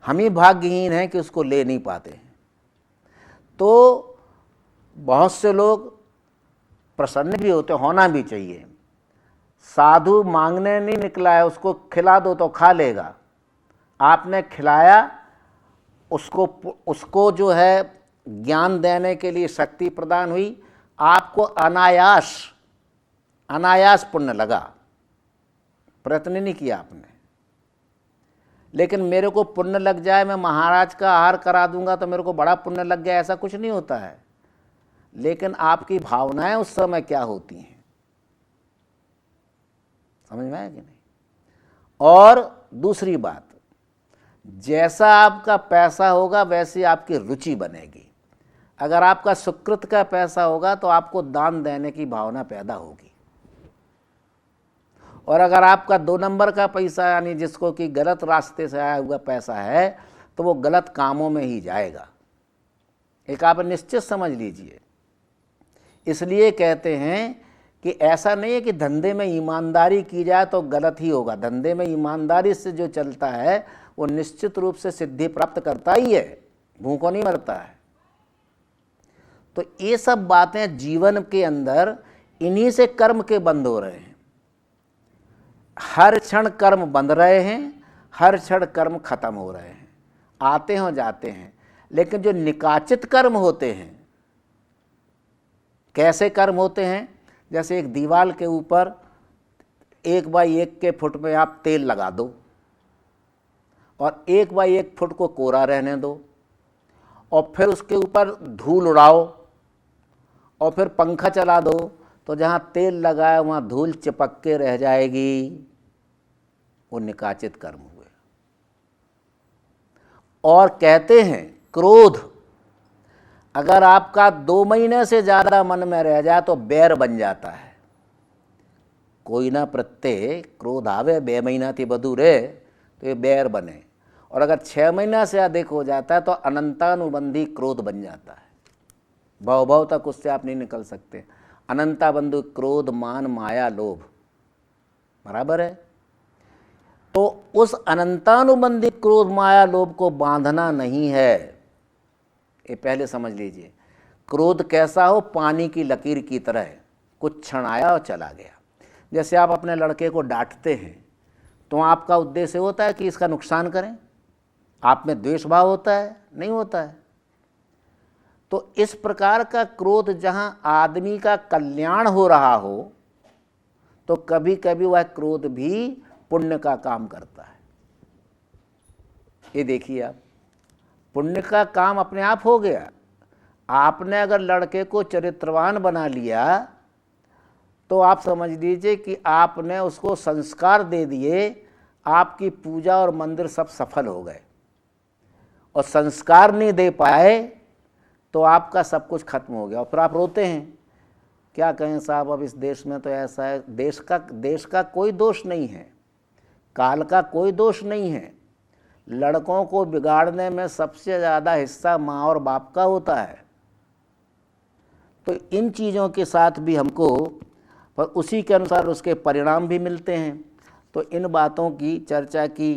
हम ही भाग्यहीन हैं कि उसको ले नहीं पाते हैं। तो बहुत से लोग प्रसन्न भी होते, होना भी चाहिए। साधु मांगने नहीं निकला है, उसको खिला दो तो खा लेगा। आपने खिलाया, उसको जो है ज्ञान देने के लिए शक्ति प्रदान हुई, आपको अनायास पुण्य लगा, प्रयत्न नहीं किया आपने। लेकिन मेरे को पुण्य लग जाए, मैं महाराज का आहार करा दूंगा तो मेरे को बड़ा पुण्य लग गया, ऐसा कुछ नहीं होता है। लेकिन आपकी भावनाएं उस समय क्या होती हैं, समझ में आया कि नहीं? और दूसरी बात, जैसा आपका पैसा होगा वैसी आपकी रुचि बनेगी। अगर आपका सुकृत का पैसा होगा तो आपको दान देने की भावना पैदा होगी, और अगर आपका 2 नंबर का पैसा, यानी जिसको कि गलत रास्ते से आया हुआ पैसा है, तो वो गलत कामों में ही जाएगा। एक आप निश्चित समझ लीजिए। इसलिए कहते हैं कि ऐसा नहीं है कि धंधे में ईमानदारी की जाए तो गलत ही होगा। धंधे में ईमानदारी से जो चलता है वो निश्चित रूप से सिद्धि प्राप्त करता ही है, भूखों नहीं मरता है। तो ये सब बातें जीवन के अंदर इन्हीं से कर्म के बंद हो रहे हैं। हर क्षण कर्म बंध रहे हैं, हर क्षण कर्म खत्म हो रहे हैं, आते हैं जाते हैं। लेकिन जो निकाचित कर्म होते हैं, कैसे कर्म होते हैं? जैसे एक दीवार के ऊपर 1 बाई 1 के फुट में आप तेल लगा दो, और 1 बाई 1 फुट को कोरा रहने दो, और फिर उसके ऊपर धूल उड़ाओ, और फिर पंखा चला दो, तो जहाँ तेल लगा है वहाँ धूल चिपक के रह जाएगी। वो निकाचित कर्म हुए। और कहते हैं क्रोध अगर आपका 2 महीने से ज़्यादा मन में रह जाए तो बैर बन जाता है। कोई ना प्रत्यय क्रोध आवे 2 महीना थी बधु रे तो ये बैर बने, और अगर 6 महीना से अधिक हो जाता है तो अनंतानुबंधी क्रोध बन जाता है। भव भव तक उससे आप नहीं निकल सकते। अनंताबंधु क्रोध मान माया लोभ बराबर है। तो उस अनंतानुबंधी क्रोध माया लोभ को बांधना नहीं है, ये पहले समझ लीजिए। क्रोध कैसा हो, पानी की लकीर की तरह है, कुछ क्षण आया और चला गया। जैसे आप अपने लड़के को डांटते हैं तो आपका उद्देश्य होता है कि इसका नुकसान करें, आप में द्वेष भाव होता है? नहीं होता है। तो इस प्रकार का क्रोध जहां आदमी का कल्याण हो रहा हो तो कभी कभी वह क्रोध भी पुण्य का काम करता है। ये देखिए आप, पुण्य का काम अपने आप हो गया। आपने अगर लड़के को चरित्रवान बना लिया तो आप समझ लीजिए कि आपने उसको संस्कार दे दिए, आपकी पूजा और मंदिर सब सफल हो गए। और संस्कार नहीं दे पाए तो आपका सब कुछ खत्म हो गया। और फिर आप रोते हैं, क्या कहें साहब, अब इस देश में तो ऐसा है। देश का कोई दोष नहीं है, काल का कोई दोष नहीं है। लड़कों को बिगाड़ने में सबसे ज़्यादा हिस्सा माँ और बाप का होता है। तो इन चीज़ों के साथ भी हमको, पर उसी के अनुसार उसके परिणाम भी मिलते हैं। तो इन बातों की चर्चा की।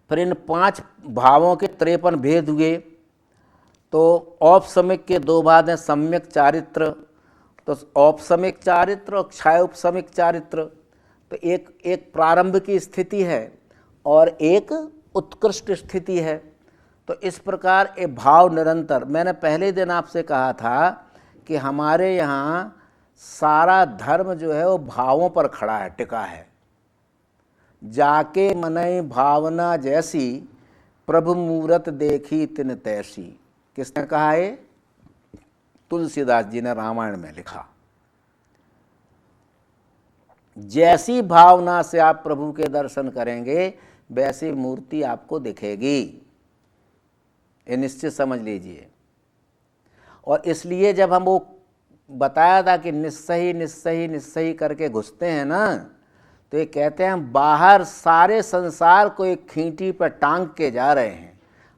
फिर इन 5 भावों के 53 भेद हुए। तो औपसमिक के 2 भाग हैं, सम्यक चारित्र। तो औपसमिक चारित्र और क्षायोपसमिक चारित्र। तो एक प्रारंभ की स्थिति है और एक उत्कृष्ट स्थिति है। तो इस प्रकार ये भाव निरंतर, मैंने पहले दिन आपसे कहा था कि हमारे यहाँ सारा धर्म जो है वो भावों पर खड़ा है, टिका है। जाके मनई भावना जैसी, प्रभु मूरत देखी तिन तैसी। किसने कहा है? तुलसीदास जी ने रामायण में लिखा। जैसी भावना से आप प्रभु के दर्शन करेंगे वैसी मूर्ति आपको दिखेगी, ये निश्चित समझ लीजिए। और इसलिए जब हम वो बताया था कि निस्सही निस्सही निस्सही करके घुसते हैं ना, तो ये कहते हैं बाहर सारे संसार को एक खींटी पर टांग के जा रहे हैं।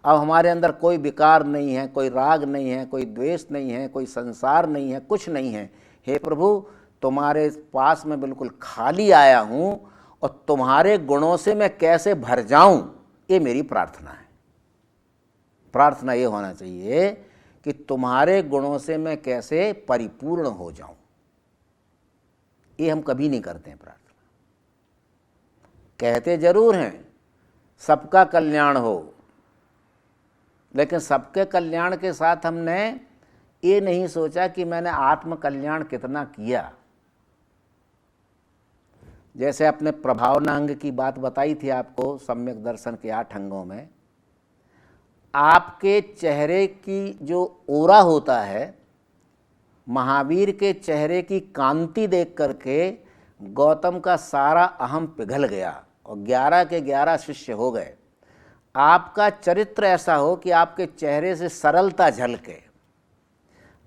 अब हमारे अंदर कोई विकार नहीं है, कोई राग नहीं है, कोई द्वेष नहीं है, कोई संसार नहीं है, कुछ नहीं है। हे प्रभु, तुम्हारे पास में बिल्कुल खाली आया हूँ और तुम्हारे गुणों से मैं कैसे भर जाऊं, ये मेरी प्रार्थना है। प्रार्थना ये होना चाहिए कि तुम्हारे गुणों से मैं कैसे परिपूर्ण हो जाऊं। ये हम कभी नहीं करते हैं प्रार्थना। कहते जरूर हैं सबका कल्याण हो, लेकिन सबके कल्याण के साथ हमने ये नहीं सोचा कि मैंने आत्म कल्याण कितना किया। जैसे अपने प्रभावनांग की बात बताई थी आपको, सम्यक दर्शन के 8 अंगों में। आपके चेहरे की जो ओरा होता है, महावीर के चेहरे की कांति देख करके गौतम का सारा अहम पिघल गया और 11 के 11 शिष्य हो गए। आपका चरित्र ऐसा हो कि आपके चेहरे से सरलता झलके,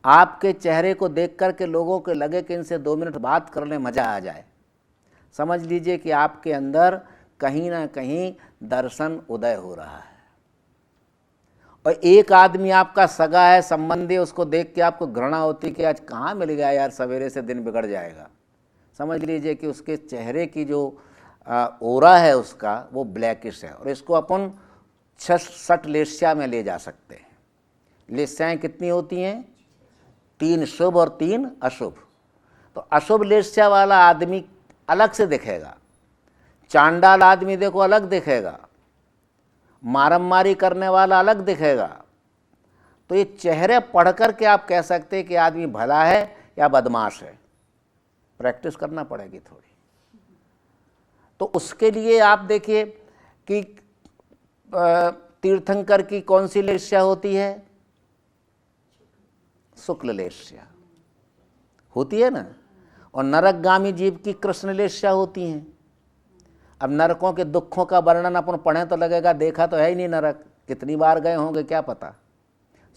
आपके चेहरे को देख करके लोगों को लगे कि इनसे 2 मिनट बात करने मज़ा आ जाए। समझ लीजिए कि आपके अंदर कहीं ना कहीं दर्शन उदय हो रहा है। और एक आदमी आपका सगा है, संबंधी, उसको देख के आपको घृणा होती कि आज कहाँ मिल गया यार, सवेरे से दिन बिगड़ जाएगा। समझ लीजिए कि उसके चेहरे की जो ओरा है उसका वो ब्लैकिश है। और इसको अपन 6 लेस्या में ले जा सकते हैं। लेस्याएँ कितनी होती हैं? 3 शुभ और 3 अशुभ। तो अशुभ लेस्या वाला आदमी अलग से दिखेगा, चांडाल आदमी देखो अलग दिखेगा, मारमारी करने वाला अलग दिखेगा। तो ये चेहरे पढ़ कर के आप कह सकते हैं कि आदमी भला है या बदमाश है। प्रैक्टिस करना पड़ेगी थोड़ी। तो उसके लिए आप देखिए कि तीर्थंकर की कौन सी लेस्या होती है? शुक्ल लेस्या होती है ना। और नरकगामी जीव की कृष्ण लेस्या होती हैं। अब नरकों के दुखों का वर्णन अपन पढ़ें तो लगेगा देखा तो है ही नहीं नरक, कितनी बार गए होंगे क्या पता।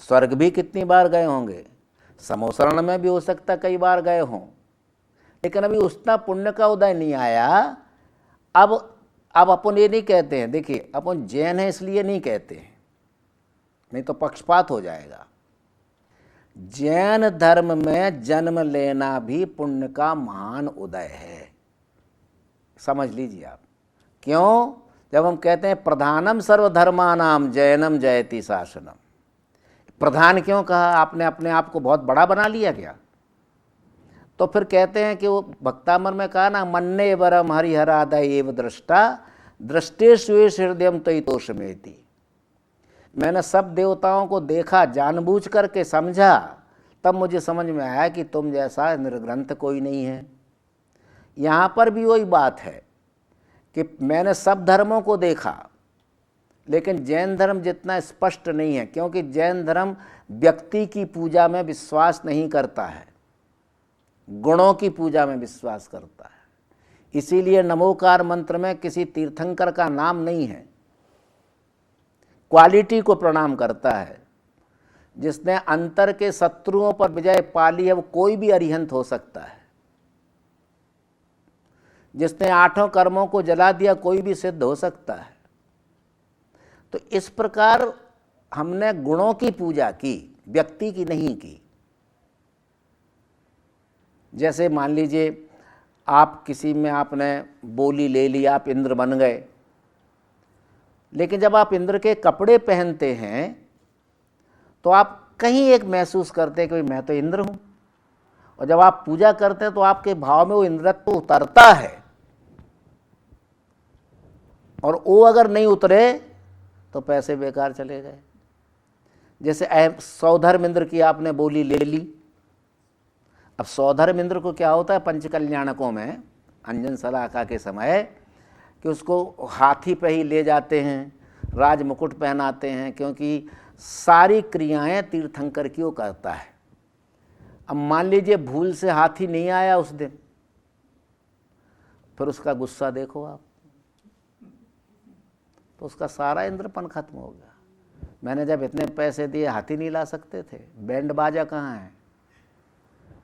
स्वर्ग भी कितनी बार गए होंगे, समोसरण में भी हो सकता कई बार गए हों, लेकिन अभी उतना पुण्य का उदय नहीं आया। अब अपन ये नहीं कहते हैं, देखिए अपन जैन है इसलिए नहीं कहते हैं, नहीं तो पक्षपात हो जाएगा। जैन धर्म में जन्म लेना भी पुण्य का महान उदय है, समझ लीजिए आप। क्यों? जब हम कहते हैं प्रधानम सर्वधर्मानाम जैनम जयति शासनम, प्रधान क्यों कहा? आपने अपने आप को बहुत बड़ा बना लिया क्या? तो फिर कहते हैं कि वो भक्तामर में कहा ना, मन्ने वरम हरिहरादय एव दृष्टा दृष्टेश्वेश हृदयम तयितोषमेति। मैंने सब देवताओं को देखा, जानबूझ करके समझा, तब मुझे समझ में आया कि तुम जैसा निर्ग्रंथ कोई नहीं है। यहाँ पर भी वही बात है कि मैंने सब धर्मों को देखा, लेकिन जैन धर्म जितना स्पष्ट नहीं है, क्योंकि जैन धर्म व्यक्ति की पूजा में विश्वास नहीं करता है, गुणों की पूजा में विश्वास करता है। इसीलिए नमोकार मंत्र में किसी तीर्थंकर का नाम नहीं है, क्वालिटी को प्रणाम करता है। जिसने अंतर के शत्रुओं पर विजय पा ली है वो कोई भी अरिहंत हो सकता है। जिसने 8 कर्मों को जला दिया कोई भी सिद्ध हो सकता है। तो इस प्रकार हमने गुणों की पूजा की, व्यक्ति की नहीं की। जैसे मान लीजिए आप किसी में आपने बोली ले ली, आप इंद्र बन गए, लेकिन जब आप इंद्र के कपड़े पहनते हैं तो आप कहीं एक महसूस करते हैं कि मैं तो इंद्र हूं। और जब आप पूजा करते हैं तो आपके भाव में वो इंद्रत्व उतरता है, और वो अगर नहीं उतरे तो पैसे बेकार चले गए। जैसे सौधर्म इंद्र की आपने बोली ले ली। अब सौधर्म इंद्र को क्या होता है पंचकल्याणकों में अंजन सलाका के समय कि उसको हाथी पे ही ले जाते हैं, राज मुकुट पहनाते हैं, क्योंकि सारी क्रियाएं तीर्थंकर की वो करता है। अब मान लीजिए भूल से हाथी नहीं आया उस दिन, फिर उसका गुस्सा देखो आप, तो उसका सारा इंद्रपन खत्म हो गया। मैंने जब इतने पैसे दिए हाथी नहीं ला सकते थे, बैंड बाजा कहाँ है?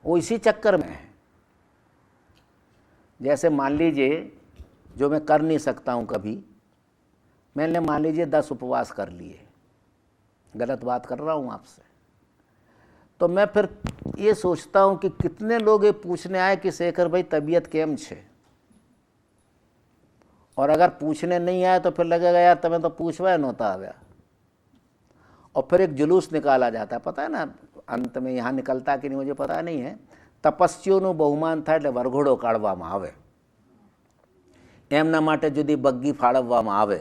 वो इसी चक्कर में है। जैसे मान लीजिए जो मैं कर नहीं सकता हूँ कभी, मैंने मान लीजिए 10 उपवास कर लिए, गलत बात कर रहा हूँ आपसे, तो मैं फिर ये सोचता हूँ कि कितने लोग ये पूछने आए कि शेखर भाई तबीयत केम छे, और अगर पूछने नहीं आए तो फिर लगेगा यार तुम्हें तो पूछवा नहोता आव्या। और फिर एक जुलूस निकाला जाता है, पता है ना अंत में यहाँ निकलता कि नहीं मुझे पता नहीं है, तपस्वियों बहुमान था એટલે વરઘોડો કાઢવામાં આવે, એમના માટે જુદી બગ્ગી ફાળવવામાં આવે।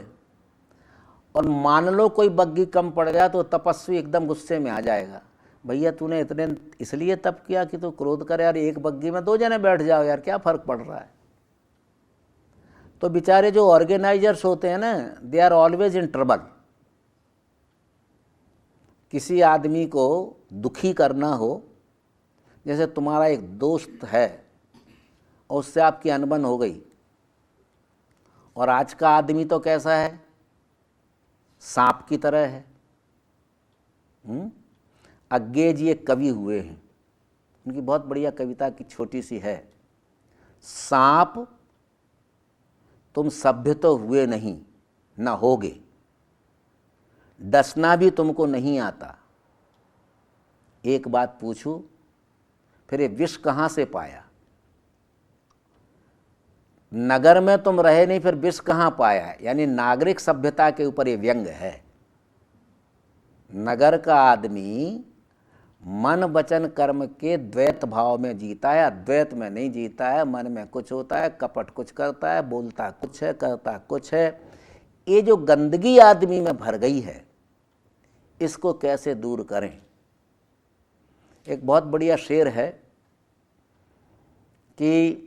और मान लो कोई बग्गी कम पड़ गया तो तपस्वी एकदम गुस्से में आ जाएगा, भैया तूने इतने इसलिए तप किया कि तू क्रोध करे, यार एक बग्गी में 2 जने बैठ जाओ यार, क्या फर्क पड़ रहा है। तो बेचारे जो ऑर्गेनाइजर्स होते हैं ना, they are always in trouble. किसी आदमी को दुखी करना हो, जैसे तुम्हारा एक दोस्त है और उससे आपकी अनबन हो गई, और आज का आदमी तो कैसा है, सांप की तरह है। अज्ञे जी एक कवि हुए हैं, उनकी बहुत बढ़िया कविता की छोटी सी है, सांप तुम सभ्य तो हुए नहीं ना होगे, डसना भी तुमको नहीं आता। एक बात पूछूं, फिर ये विष कहाँ से पाया? नगर में तुम रहे नहीं, फिर विष कहाँ पाया? यानी नागरिक सभ्यता के ऊपर ये व्यंग है। नगर का आदमी मन वचन कर्म के द्वैत भाव में जीता है, अद्वैत में नहीं जीता है। मन में कुछ होता है, कपट कुछ करता है, बोलता कुछ है, करता कुछ है। ये जो गंदगी आदमी में भर गई है, इसको कैसे दूर करें? एक बहुत बढ़िया शेर है कि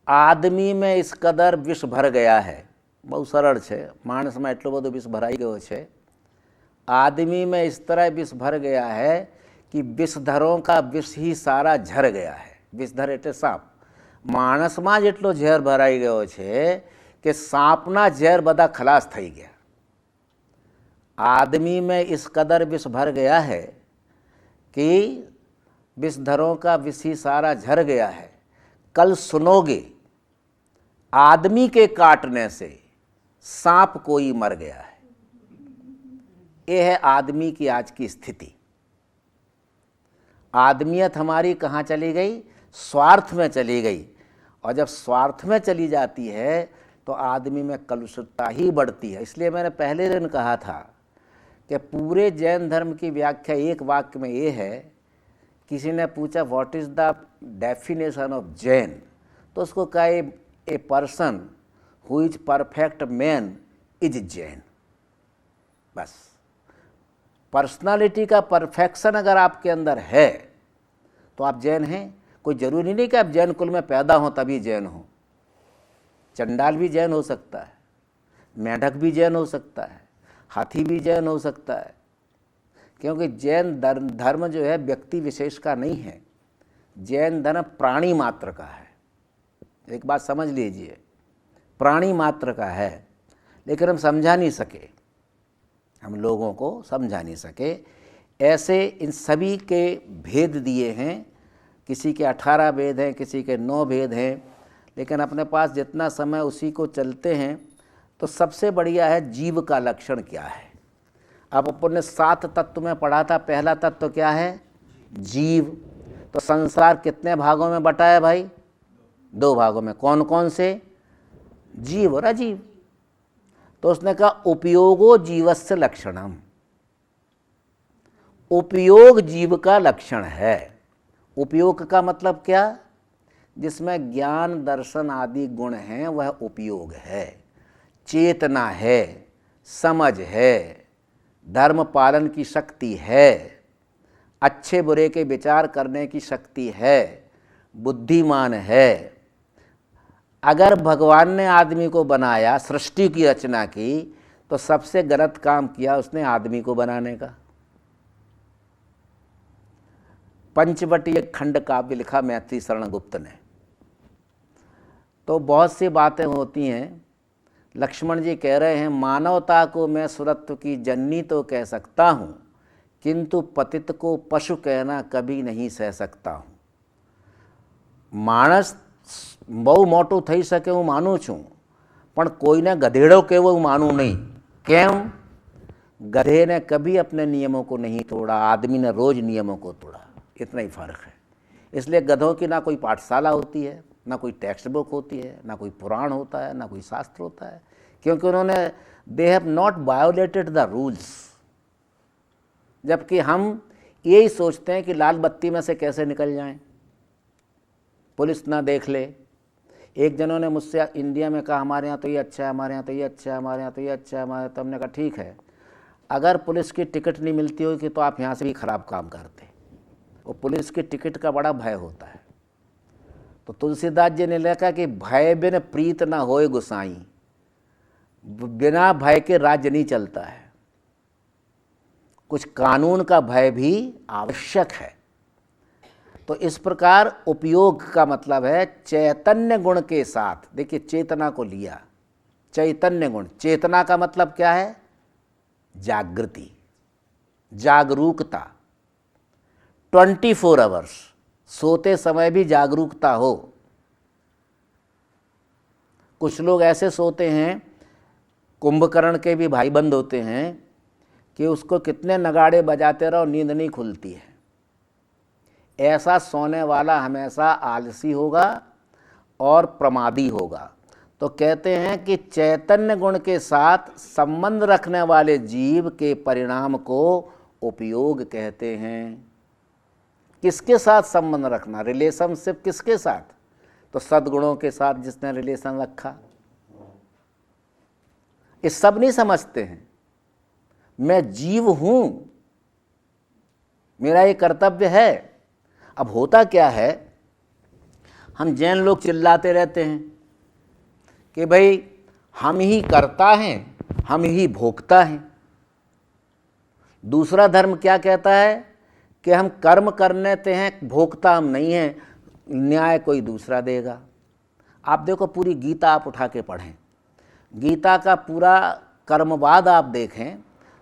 आदमी में इस कदर विष भर गया है, બહુ સરળ છે. માણસમાં એટલો બધો વિષ ભરાઈ ગયો છે. आदमी में इस तरह विष भर गया है कि विषधरों का विष ही सारा झर गया है. विषधर એટલે સાપ. માણસમાં જેટલો ઝેર ભરાઈ ગયો છે કે સાપના ઝેર બધા ખલાસ થઈ ગયા. आदमी में इस कदर विष भर गया है कि विषधरों का विष ही सारा झर गया है. कल सुनोगे आदमी के काटने से सांप कोई मर गया है. ये है आदमी की आज की स्थिति. आदमियत हमारी कहाँ चली गई? स्वार्थ में चली गई. और जब स्वार्थ में चली जाती है तो आदमी में कलुषता ही बढ़ती है. इसलिए मैंने पहले दिन कहा था कि पूरे जैन धर्म की व्याख्या एक वाक्य में ये है. किसी ने पूछा what is the definition of Jain, तो उसको कहा a person who is perfect man is Jain. बस पर्सनालिटी का परफेक्शन अगर आपके अंदर है तो आप जैन हैं. कोई ज़रूरी नहीं कि आप जैन कुल में पैदा हों तभी जैन हो. चंडाल भी जैन हो सकता है, मेढक भी जैन हो सकता है, हाथी भी जैन हो सकता है. क्योंकि जैन धर्म जो है व्यक्ति विशेष का नहीं है. जैन धर्म प्राणी मात्र का है. एक बात समझ लीजिए, प्राणी मात्र का है. लेकिन हम समझा नहीं सके, हम लोगों को समझा नहीं सके. ऐसे इन सभी के भेद दिए हैं. किसी के 18 भेद हैं, किसी के 9 भेद हैं. लेकिन अपने पास जितना समय उसी को चलते हैं. तो सबसे बढ़िया है जीव का लक्षण क्या है. अब अपन ने 7 तत्व में पढ़ा था. पहला तत्व क्या है? जीव. तो संसार कितने भागों में बटा है भाई? 2 भागों में. कौन कौन से? जीव और अजीव. तो उसने कहा उपयोगो जीवस्य लक्षणम. उपयोग जीव का लक्षण है. उपयोग का मतलब क्या? जिसमें ज्ञान दर्शन आदि गुण हैं वह उपयोग है. चेतना है, समझ है, धर्म पालन की शक्ति है, अच्छे बुरे के विचार करने की शक्ति है, बुद्धिमान है. अगर भगवान ने आदमी को बनाया, सृष्टि की रचना की, तो सबसे गलत काम किया उसने आदमी को बनाने का. पंचवटीय खंड काव्य लिखा मैत्री शरण गुप्त ने. तो बहुत सी बातें होती हैं. लक्ष्मण जी कह रहे हैं मानवता को मैं सुरत्व की जननी तो कह सकता हूँ, किंतु पतित को पशु कहना कभी नहीं सह सकता हूँ. मानस બહુ મોટું થઈ શકે હું માનું છું, પણ કોઈને ગધેડો કહેવો હું માનું નહીં. કેમ? गधे ने कभी अपने नियमों को नहीं तोड़ा, आदमी ने रोज नियमों को तोड़ा. इतना ही फ़र्क है. इसलिए गधों की ना कोई पाठशाला होती है, ना कोई टेक्स्ट बुक होती है, ना कोई पुराण होता है, ना कोई शास्त्र होता है. क्योंकि उन्होंने they have not violated the rules. जबकि हम यही सोचते हैं कि लाल बत्ती में से कैसे निकल जाएं, पुलिस ना देख ले. एक जनों ने मुझसे इंडिया में कहा हमारे यहाँ तो ये अच्छा है, हमारे यहाँ तो ये अच्छा है, हमारे यहाँ तो ये अच्छा है, हमारे. तो हमने कहा ठीक है, अगर पुलिस की टिकट नहीं मिलती होगी तो आप यहाँ से भी ख़राब काम करते. वो पुलिस की टिकट का बड़ा भय होता है. तो तुलसीदास जी ने लिखा कि भय बिन प्रीत ना होए गुसाई. बिना भय के राज्य नहीं चलता है. कुछ कानून का भय भी आवश्यक है. तो इस प्रकार उपयोग का मतलब है चैतन्य गुण के साथ. देखिए चेतना को लिया, चैतन्य गुण. चेतना का मतलब क्या है? जागृति, जागरूकता. 24 आवर्स, सोते समय भी जागरूकता हो. कुछ लोग ऐसे सोते हैं, कुंभकर्ण के भी भाईबंद होते हैं, कि उसको कितने नगाड़े बजाते रहो नींद नहीं खुलती है. ऐसा सोने वाला हमेशा आलसी होगा और प्रमादी होगा. तो कहते हैं कि चैतन्य गुण के साथ संबंध रखने वाले जीव के परिणाम को उपयोग कहते हैं. किसके साथ संबंध रखना? रिलेशनशिप किसके साथ? तो सद्गुणों के साथ जिसने रिलेशन रखा. ये सब नहीं समझते हैं. मैं जीव हूं, मेरा ये कर्तव्य है. अब होता क्या है, हम जैन लोग चिल्लाते रहते हैं कि भाई हम ही करता है, हम ही भोगता है। दूसरा धर्म क्या कहता है कि हम कर्म करने ते हैं, भोगता हम नहीं हैं, न्याय कोई दूसरा देगा। आप देखो पूरी गीता आप उठा के पढ़ें, गीता का पूरा कर्मवाद आप देखें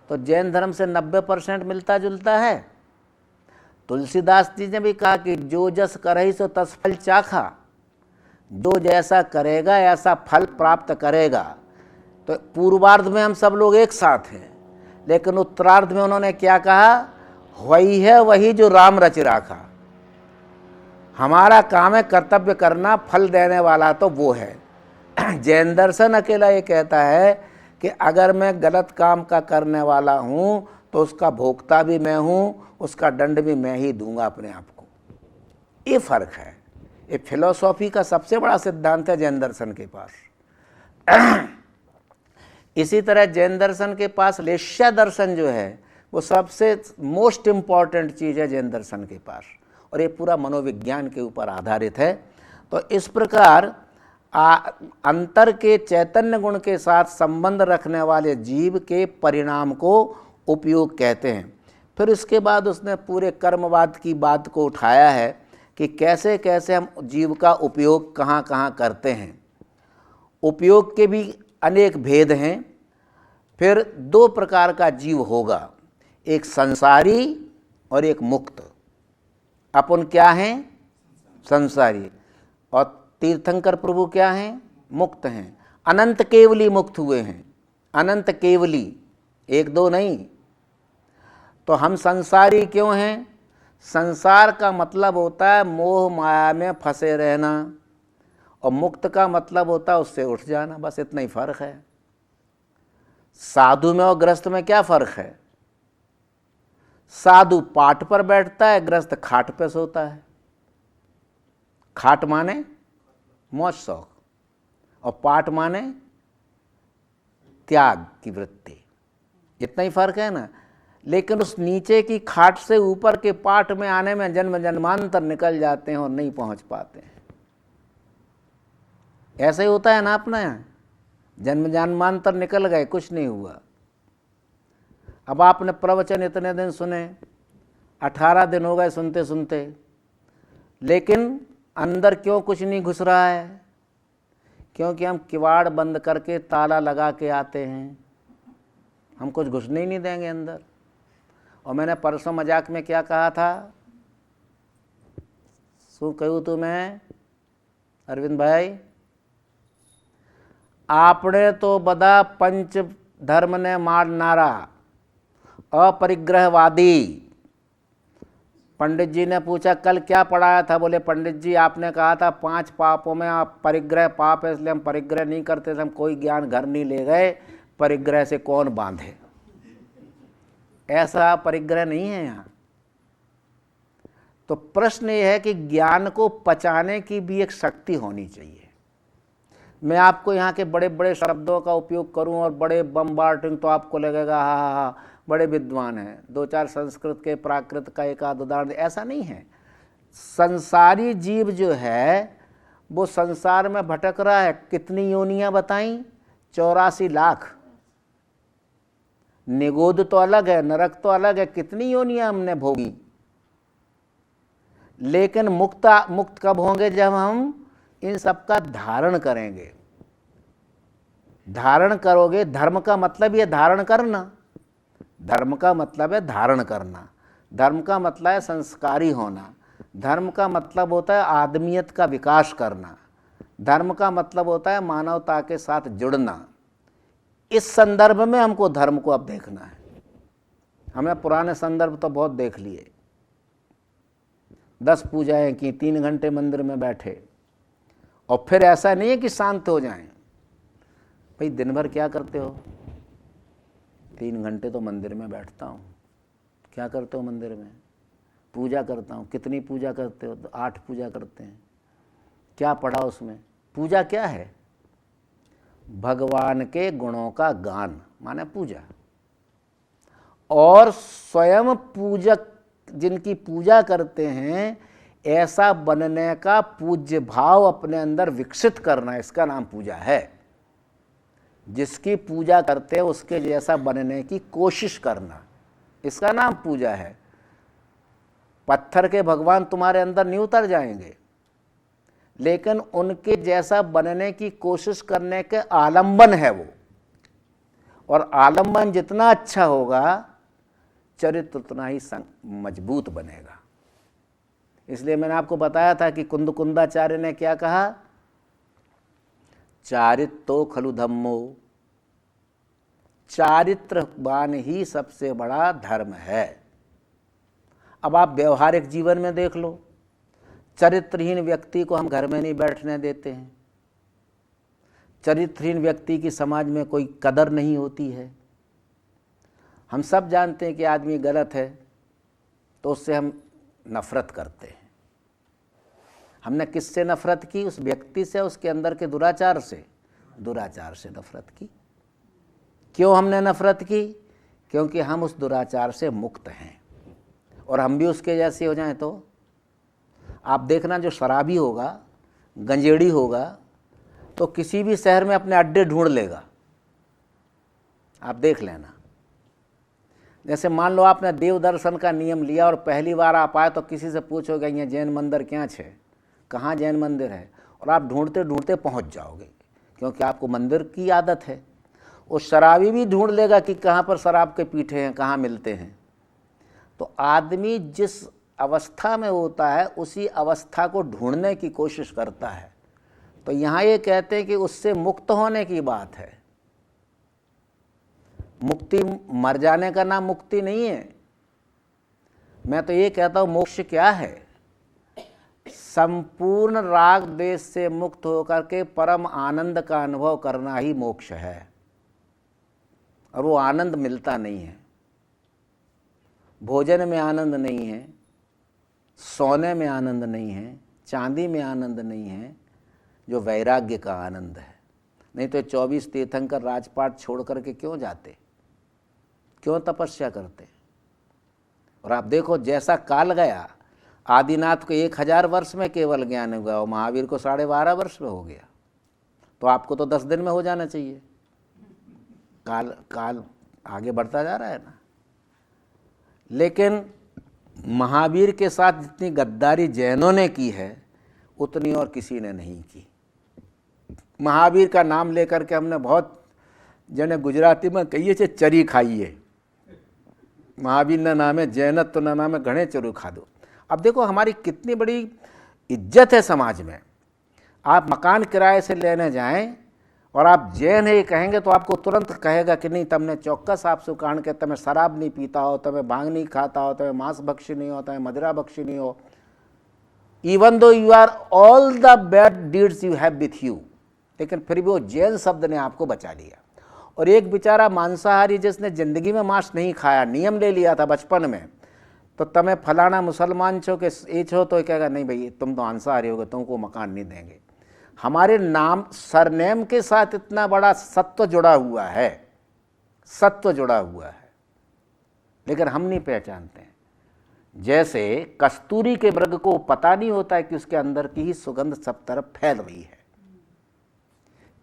तो जैन धर्म से 90% मिलता जुलता है। तुलसीदास जी ने भी कहा कि जो जस करहि सो तस फल चाखा, जो जैसा करेगा ऐसा फल प्राप्त करेगा। तो पूर्वार्ध में हम सब लोग एक साथ हैं, लेकिन उत्तरार्ध में उन्होंने क्या कहा, वही है वही जो राम रच राखा। हमारा काम है कर्तव्य करना, फल देने वाला तो वो है। जैन दर्शन अकेला ये कहता है कि अगर मैं गलत काम का करने वाला हूँ तो उसका भोक्ता भी मैं हूँ, उसका दंड भी मैं ही दूंगा अपने आप को। ये फर्क है। ये फिलॉसॉफी का सबसे बड़ा सिद्धांत है जैन दर्शन के पास। इसी तरह जैन दर्शन के पास लेश्या दर्शन जो है वो सबसे मोस्ट इम्पॉर्टेंट चीज़ है जैन दर्शन के पास, और ये पूरा मनोविज्ञान के ऊपर आधारित है। तो इस प्रकार अंतर के चैतन्य गुण के साथ संबंध रखने वाले जीव के परिणाम को उपयोग कहते हैं। फिर इसके बाद उसने पूरे कर्मवाद की बात को उठाया है कि कैसे कैसे हम जीव का उपयोग कहाँ कहाँ करते हैं। उपयोग के भी अनेक भेद हैं। फिर दो प्रकार का जीव होगा, एक संसारी और एक मुक्त। अपन क्या हैं? संसारी। और तीर्थंकर प्रभु क्या हैं? मुक्त हैं। अनंत केवली मुक्त हुए हैं, अनंत केवली, एक दो नहीं। तो हम संसारी क्यों हैं? संसार का मतलब होता है मोह माया में फंसे रहना, और मुक्त का मतलब होता है उससे उठ जाना। बस इतना ही फर्क है। साधु में और गृहस्थ में क्या फर्क है? साधु पाट पर बैठता है, गृहस्थ खाट पे सोता है। खाट माने मौज शौक, और पाट माने त्याग की वृत्ति। इतना ही फर्क है ना। लेकिन उस नीचे की खाट से ऊपर के पाट में आने में जन्म जन्मांतर निकल जाते हैं और नहीं पहुंच पाते हैं। ऐसा ही होता है ना अपने यहाँ, जन्म जन्मांतर निकल गए, कुछ नहीं हुआ। अब आपने प्रवचन इतने दिन सुने, 18 दिन हो गए सुनते सुनते, लेकिन अंदर क्यों कुछ नहीं घुस रहा है? क्योंकि हम किवाड़ बंद करके ताला लगा के आते हैं, हम कुछ घुसने ही नहीं देंगे अंदर। और मैंने परसों मजाक में क्या कहा था? શું કહ્યું તું मैं अरविंद भाई? आपने तो बदा पंच धर्म ने मारनारा अपरिग्रहवादी। पंडित जी ने पूछा कल क्या पढ़ाया था? बोले पंडित जी आपने कहा था 5 पापों में आप परिग्रह पाप है, इसलिए हम परिग्रह नहीं करते थे। हम कोई ज्ञान घर नहीं ले गए, परिग्रह से कौन बांधे। ऐसा परिग्रह नहीं है यहाँ। तो प्रश्न ये है कि ज्ञान को पचाने की भी एक शक्ति होनी चाहिए। मैं आपको यहाँ के बड़े बड़े शब्दों का उपयोग करूँ और बड़े बम्बार्डिंग, तो आपको लगेगा हा हा हा बड़े विद्वान हैं, 2-4 संस्कृत के प्राकृत का एक आध उदाहरण। ऐसा नहीं है। संसारी जीव जो है वो संसार में भटक रहा है। कितनी योनियाँ बताई? 84 लाख। निगोद तो अलग है, नरक तो अलग है, कितनी योनियाँ हमने भोगी। लेकिन मुक्त कब होंगे? जब हम इन सब का धारण करेंगे। धारण करोगे, धर्म का मतलब ये धारण करना, धर्म का मतलब है धारण करना, धर्म का मतलब है संस्कारी होना, धर्म का मतलब होता है आदमियत का विकास करना, धर्म का मतलब होता है मानवता के साथ जुड़ना। इस संदर्भ में हमको धर्म को अब देखना है। हमें पुराने संदर्भ तो बहुत देख लिए, 10 पूजाएं की, 3 घंटे मंदिर में बैठे, और फिर ऐसा नहीं है कि शांत हो जाएं। भाई दिन भर क्या करते हो? 3 घंटे तो मंदिर में बैठता हूँ। क्या करते हो मंदिर में? पूजा करता हूँ। कितनी पूजा करते हो? तो 8 पूजा करते हैं। क्या पढ़ा उसमें? पूजा क्या है? भगवान के गुणों का गान, माने पूजा। और स्वयं पूजक जिनकी पूजा करते हैं, ऐसा बनने का पूज्य भाव अपने अंदर विकसित करना, इसका नाम पूजा है। जिसकी पूजा करते हैं उसके जैसा बनने की कोशिश करना, इसका नाम पूजा है। पत्थर के भगवान तुम्हारे अंदर नहीं उतर जाएंगे, लेकिन उनके जैसा बनने की कोशिश करने के आलंबन है वो, और आलंबन जितना अच्छा होगा चरित्र उतना ही मजबूत बनेगा। इसलिए मैंने आपको बताया था कि कुंदकुंदाचार्य ने क्या कहा, चारित्रो खलु धम्मो, चारित्रवान ही सबसे बड़ा धर्म है। अब आप व्यवहारिक जीवन में देख लो, चरित्रहीन व्यक्ति को हम घर में नहीं बैठने देते हैं, चरित्रहीन व्यक्ति की समाज में कोई कदर नहीं होती है। हम सब जानते हैं कि आदमी गलत है तो उससे हम नफरत करते हैं। हमने किससे नफरत की? उस व्यक्ति से, उसके अंदर के दुराचार से नफरत की। क्यों हमने नफरत की? क्योंकि हम उस दुराचार से मुक्त हैं, और हम भी उसके जैसे हो जाएं तो आप देखना, जो शराबी होगा, गंजेड़ी होगा, तो किसी भी शहर में अपने अड्डे ढूंढ लेगा। आप देख लेना। जैसे मान लो आपने देव दर्शन का नियम लिया और पहली बार आप आए तो किसी से पूछोगे ये जैन मंदिर क्या है, कहाँ जैन मंदिर है, और आप ढूंढते ढूंढते पहुंच जाओगे, क्योंकि आपको मंदिर की आदत है। वो शराबी भी ढूंढ लेगा कि कहाँ पर शराब के पीठे हैं, कहाँ मिलते हैं। तो आदमी जिस अवस्था में होता है उसी अवस्था को ढूंढने की कोशिश करता है। तो यहाँ ये कहते हैं कि उससे मुक्त होने की बात है। मुक्ति मर जाने का नाम मुक्ति नहीं है। मैं तो ये कहता हूँ मोक्ष क्या है? संपूर्ण राग द्वेष से मुक्त होकर के परम आनंद का अनुभव करना ही मोक्ष है, और वो आनंद मिलता नहीं है। भोजन में आनंद नहीं है, सोने में आनंद नहीं है, चांदी में आनंद नहीं है, जो वैराग्य का आनंद है। नहीं तो 24 तीर्थंकर राजपाट छोड़ करके क्यों जाते, क्यों तपस्या करते? और आप देखो जैसा काल गया, आदिनाथ को 1000 वर्ष में केवल ज्ञान हुआ और महावीर को 12.5 वर्ष में हो गया। तो आपको तो 10 दिन में हो जाना चाहिए। काल आगे बढ़ता जा रहा है ना। लेकिन महावीर के साथ जितनी गद्दारी जैनों ने की है उतनी और किसी ने नहीं की। महावीर का नाम लेकर के हमने बहुत जने गुजराती में कहिए छे चरी खाई है। महावीर ना नामे जैनत तो ना नामे घणे चरू खादो। अब देखो हमारी कितनी बड़ी इज्जत है समाज में। आप मकान किराए से लेने जाएं और आप जैन है कहेंगे तो आपको तुरंत कहेगा कि नहीं तमने चौक्कस आप सुकाण के तमें शराब नहीं पीता हो, तमें भांग नहीं खाता हो, तमें मांस भक्षी नहीं हो, तमें मदिरा भक्षी नहीं हो, even though you are all the bad deeds you have with you. लेकिन फिर भी वो जैन शब्द ने आपको बचा लिया। और एक बेचारा मांसाहारी जिसने जिंदगी में मांस नहीं खाया, नियम ले लिया था बचपन में, तो तमें फलाना मुसलमान छो के ये छो तो कहेगा नहीं भाई तुम तो मांसाहारी होगे, तुमको मकान नहीं देंगे। हमारे नाम सरनेम के साथ इतना बड़ा सत्व जुड़ा हुआ है, सत्व जुड़ा हुआ है, लेकिन हम नहीं पहचानते हैं। जैसे कस्तूरी के मृग को पता नहीं होता है कि उसके अंदर की ही सुगंध सब तरफ फैल रही है,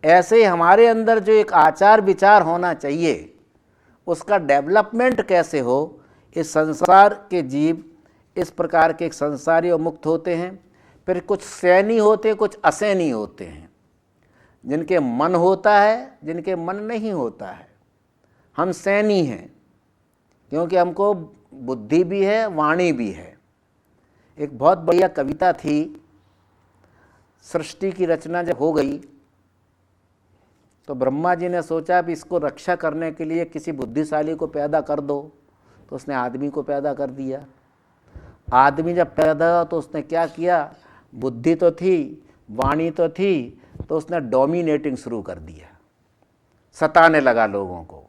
ऐसे ही हमारे अंदर जो एक आचार विचार होना चाहिए उसका डेवलपमेंट कैसे हो। इस संसार के जीव इस प्रकार के संसारी और मुक्त होते हैं। फिर कुछ सैनी होते हैं, कुछ असैनी होते हैं, जिनके मन होता है, जिनके मन नहीं होता है। हम सैनी हैं क्योंकि हमको बुद्धि भी है, वाणी भी है। एक बहुत बढ़िया कविता थी, सृष्टि की रचना जब हो गई तो ब्रह्मा जी ने सोचा भी इसको रक्षा करने के लिए किसी बुद्धिशाली को पैदा कर दो, तो उसने आदमी को पैदा कर दिया। आदमी जब पैदा हुआ तो उसने क्या किया, बुद्धि तो थी, वाणी तो थी, तो उसने डोमिनेटिंग शुरू कर दिया। सताने लगा लोगों को,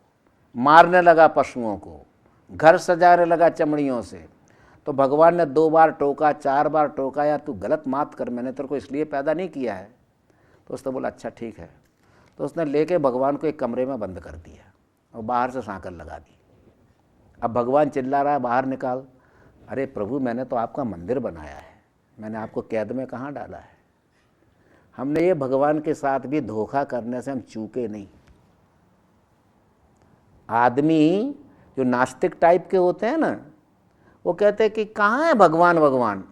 मारने लगा पशुओं को, घर सजाने लगा चमड़ियों से। तो भगवान ने 2 बार टोका, 4 बार टोका, यार तू गलत मत कर, मैंने तेरे को इसलिए पैदा नहीं किया है। तो उसने बोला अच्छा ठीक है। तो उसने लेके भगवान को एक कमरे में बंद कर दिया और बाहर से सांकल लगा दी। अब भगवान चिल्ला रहा है बाहर निकाल। अरे प्रभु मैंने तो आपका मंदिर बनाया है, मैंने आपको कैद में कहाँ डाला है। हमने ये भगवान के साथ भी धोखा करने से हम चूके नहीं। आदमी जो नास्तिक टाइप के होते हैं ना, वो कहते हैं कि कहाँ है भगवान भगवान।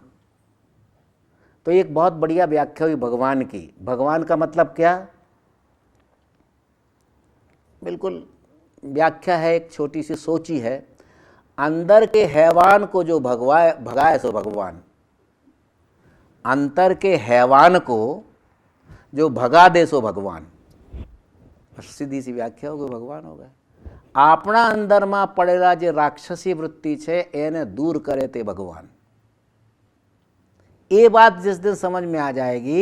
तो एक बहुत बढ़िया व्याख्या हुई भगवान की। भगवान का मतलब क्या, बिल्कुल व्याख्या है, एक छोटी सी सोची है। अंदर के हैवान को जो भगाए सो भगवान। अंतर के हैवान को जो भगा दे सो भगवान। सीधी सी व्याख्या हो गई, भगवान हो गए। આપણા અંદરમાં પડેલા જે રાક્ષસી વૃત્તિ છે એને दूर करे ते भगवान। ये बात जिस दिन समझ में आ जाएगी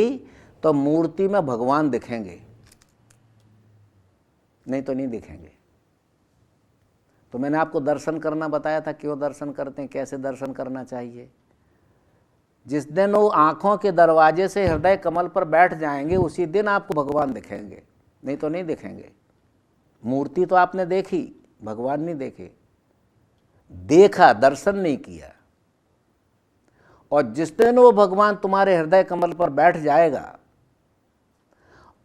तो मूर्ति में भगवान दिखेंगे, नहीं तो नहीं दिखेंगे। तो मैंने आपको दर्शन करना बताया था, क्यों दर्शन करते हैं, कैसे दर्शन करना चाहिए। जिस दिन वो आंखों के दरवाजे से हृदय कमल पर बैठ जाएंगे उसी दिन आपको भगवान दिखेंगे, नहीं तो नहीं दिखेंगे। मूर्ति तो आपने देखी, भगवान नहीं देखे, देखा, दर्शन नहीं किया। और जिस दिन वो भगवान तुम्हारे हृदय कमल पर बैठ जाएगा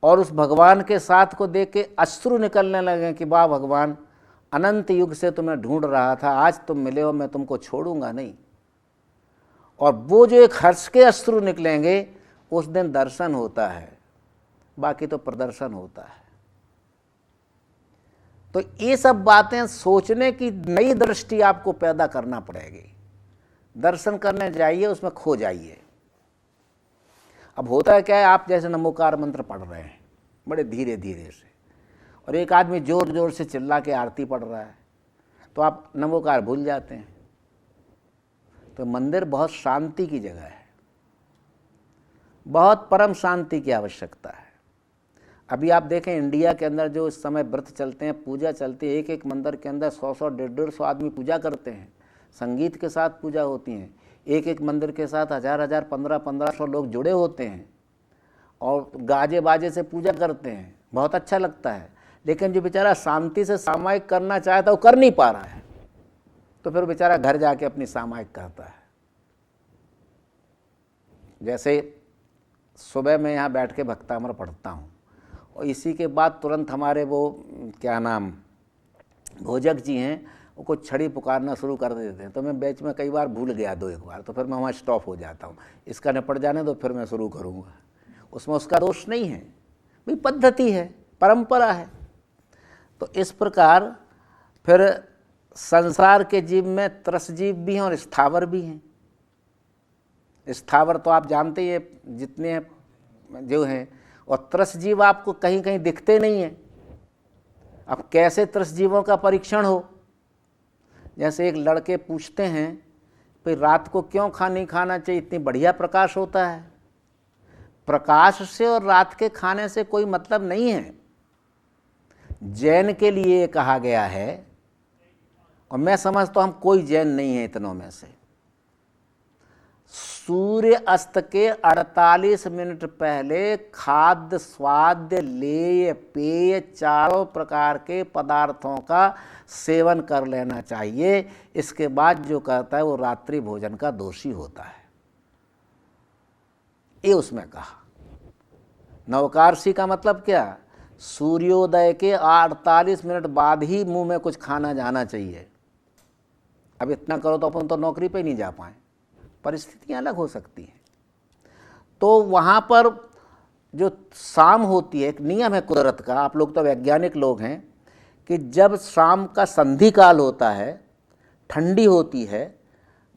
और उस भगवान के साथ को देख के अश्रु निकलने लगे कि वाह भगवान, अनंत युग से तुम्हें ढूंढ रहा था, आज तुम मिले हो, मैं तुमको छोड़ूंगा नहीं। और वो जो एक हर्ष के अश्रु निकलेंगे, उस दिन दर्शन होता है, बाकी तो प्रदर्शन होता है। तो ये सब बातें सोचने की नई दृष्टि आपको पैदा करना पड़ेगी। दर्शन करने जाइए, उसमें खो जाइए। अब होता है क्या है, आप जैसे नमोकार मंत्र पढ़ रहे हैं बड़े धीरे धीरे से, और एक आदमी जोर जोर से चिल्ला के आरती पढ़ रहा है, तो आप नमोकार भूल जाते हैं। तो मंदिर बहुत शांति की जगह है, बहुत परम शांति की आवश्यकता है। अभी आप देखें इंडिया के अंदर जो इस समय व्रत चलते हैं, पूजा चलती है, एक एक मंदिर के अंदर 100-100, 150-150 आदमी पूजा करते हैं। संगीत के साथ पूजा होती है, एक एक मंदिर के साथ 1000-1000, 1500-1500 लोग जुड़े होते हैं और गाजे बाजे से पूजा करते हैं, बहुत अच्छा लगता है। लेकिन जो बेचारा शांति से सामायिक करना चाहता है वो कर नहीं पा रहा है, तो फिर बेचारा घर जाके अपनी सामायिक करता है। जैसे सुबह मैं यहाँ बैठ के भक्तामृत पढ़ता हूँ और इसी के बाद तुरंत हमारे वो क्या नाम भोजक जी हैं, वो कुछ छड़ी पुकारना शुरू कर देते हैं। तो मैं बीच में कई बार भूल गया 2-1 बार, तो फिर मैं वहाँ स्टॉप हो जाता हूँ, इसका निपट जाने दो फिर मैं शुरू करूँगा। उसमें उसका दोष नहीं है, भाई पद्धति है, परंपरा है। तो इस प्रकार फिर संसार के जीव में त्रसजीव भी हैं और स्थावर भी हैं। स्थावर तो आप जानते ही हैं जितने जो हैं, और त्रसजीव आपको कहीं कहीं दिखते नहीं हैं। अब कैसे त्रसजीवों का परीक्षण हो, जैसे एक लड़के पूछते हैं भाई रात को क्यों नहीं खाना चाहिए, इतनी बढ़िया प्रकाश होता है। प्रकाश से और रात के खाने से कोई मतलब नहीं है। जैन के लिए कहा गया है, और मैं समझता हूँ हम कोई जैन नहीं है इतनों में से, सूर्य अस्त के 48 मिनट पहले खाद्य, स्वाद्य, लेय, पेय, चारों प्रकार के पदार्थों का सेवन कर लेना चाहिए। इसके बाद जो करता है वो रात्रि भोजन का दोषी होता है, ये उसमें कहा। नवकारसी का मतलब क्या, सूर्योदय के 48 मिनट बाद ही मुंह में कुछ खाना जाना चाहिए। अब इतना करो तो अपन तो नौकरी पे नहीं जा पाए, परिस्थितियां अलग हो सकती हैं। तो वहाँ पर जो शाम होती है, एक नियम है कुदरत का, आप लोग तो वैज्ञानिक लोग हैं, कि जब शाम का संधि काल होता है, ठंडी होती है,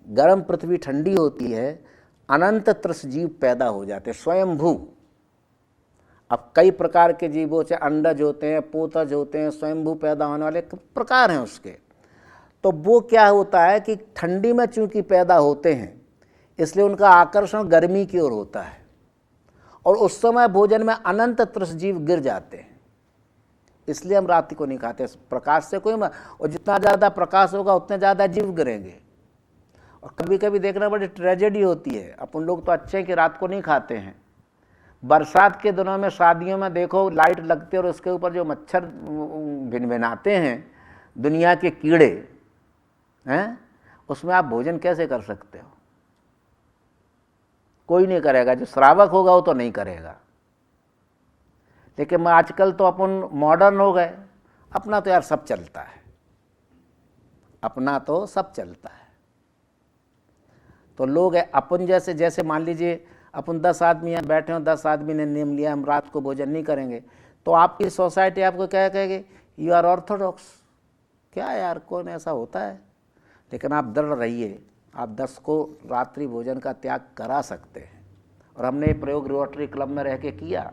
गर्म पृथ्वी ठंडी होती है, अनंत त्रसजीव पैदा हो जाते हैं, स्वयंभू। अब कई प्रकार के जीवों से अंडज होते हैं, पोतज होते हैं, स्वयंभू पैदा होने वाले प्रकार हैं उसके। तो वो क्या होता है कि ठंडी में चूंकि पैदा होते हैं, इसलिए उनका आकर्षण गर्मी की ओर होता है, और उस समय भोजन में अनंत त्रसजीव गिर जाते हैं। इसलिए हम रात को नहीं खाते, प्रकाश से कोई और जितना ज़्यादा प्रकाश होगा उतने ज़्यादा जीव गिरेंगे। और कभी कभी देखना बड़ी ट्रेजेडी होती है, अपन लोग तो अच्छे हैं कि रात को नहीं खाते हैं। बरसात के दिनों में, शादियों में देखो लाइट लगती है और उसके ऊपर जो मच्छर भिनभिनाते हैं, दुनिया के कीड़े हैं, उसमें आप भोजन कैसे कर सकते हो? कोई नहीं करेगा, जो श्रावक होगा वो तो नहीं करेगा। लेकिन आजकल तो अपन मॉडर्न हो गए, अपना तो यार सब चलता है। अपना तो सब चलता है। तो लोग अपन जैसे मान लीजिए अपन 10 आदमी यहाँ बैठे हो, 10 आदमी ने नियम लिया हम रात को भोजन नहीं करेंगे, तो आपकी सोसाइटी आपको क्या कहेगी, यू आर ऑर्थोडॉक्स। क्या यार, कौन ऐसा होता है? लेकिन आप दृढ़ रहिए, आप 10 को रात्रि भोजन का त्याग करा सकते हैं। और हमने ये प्रयोग रोटरी क्लब में रह के किया,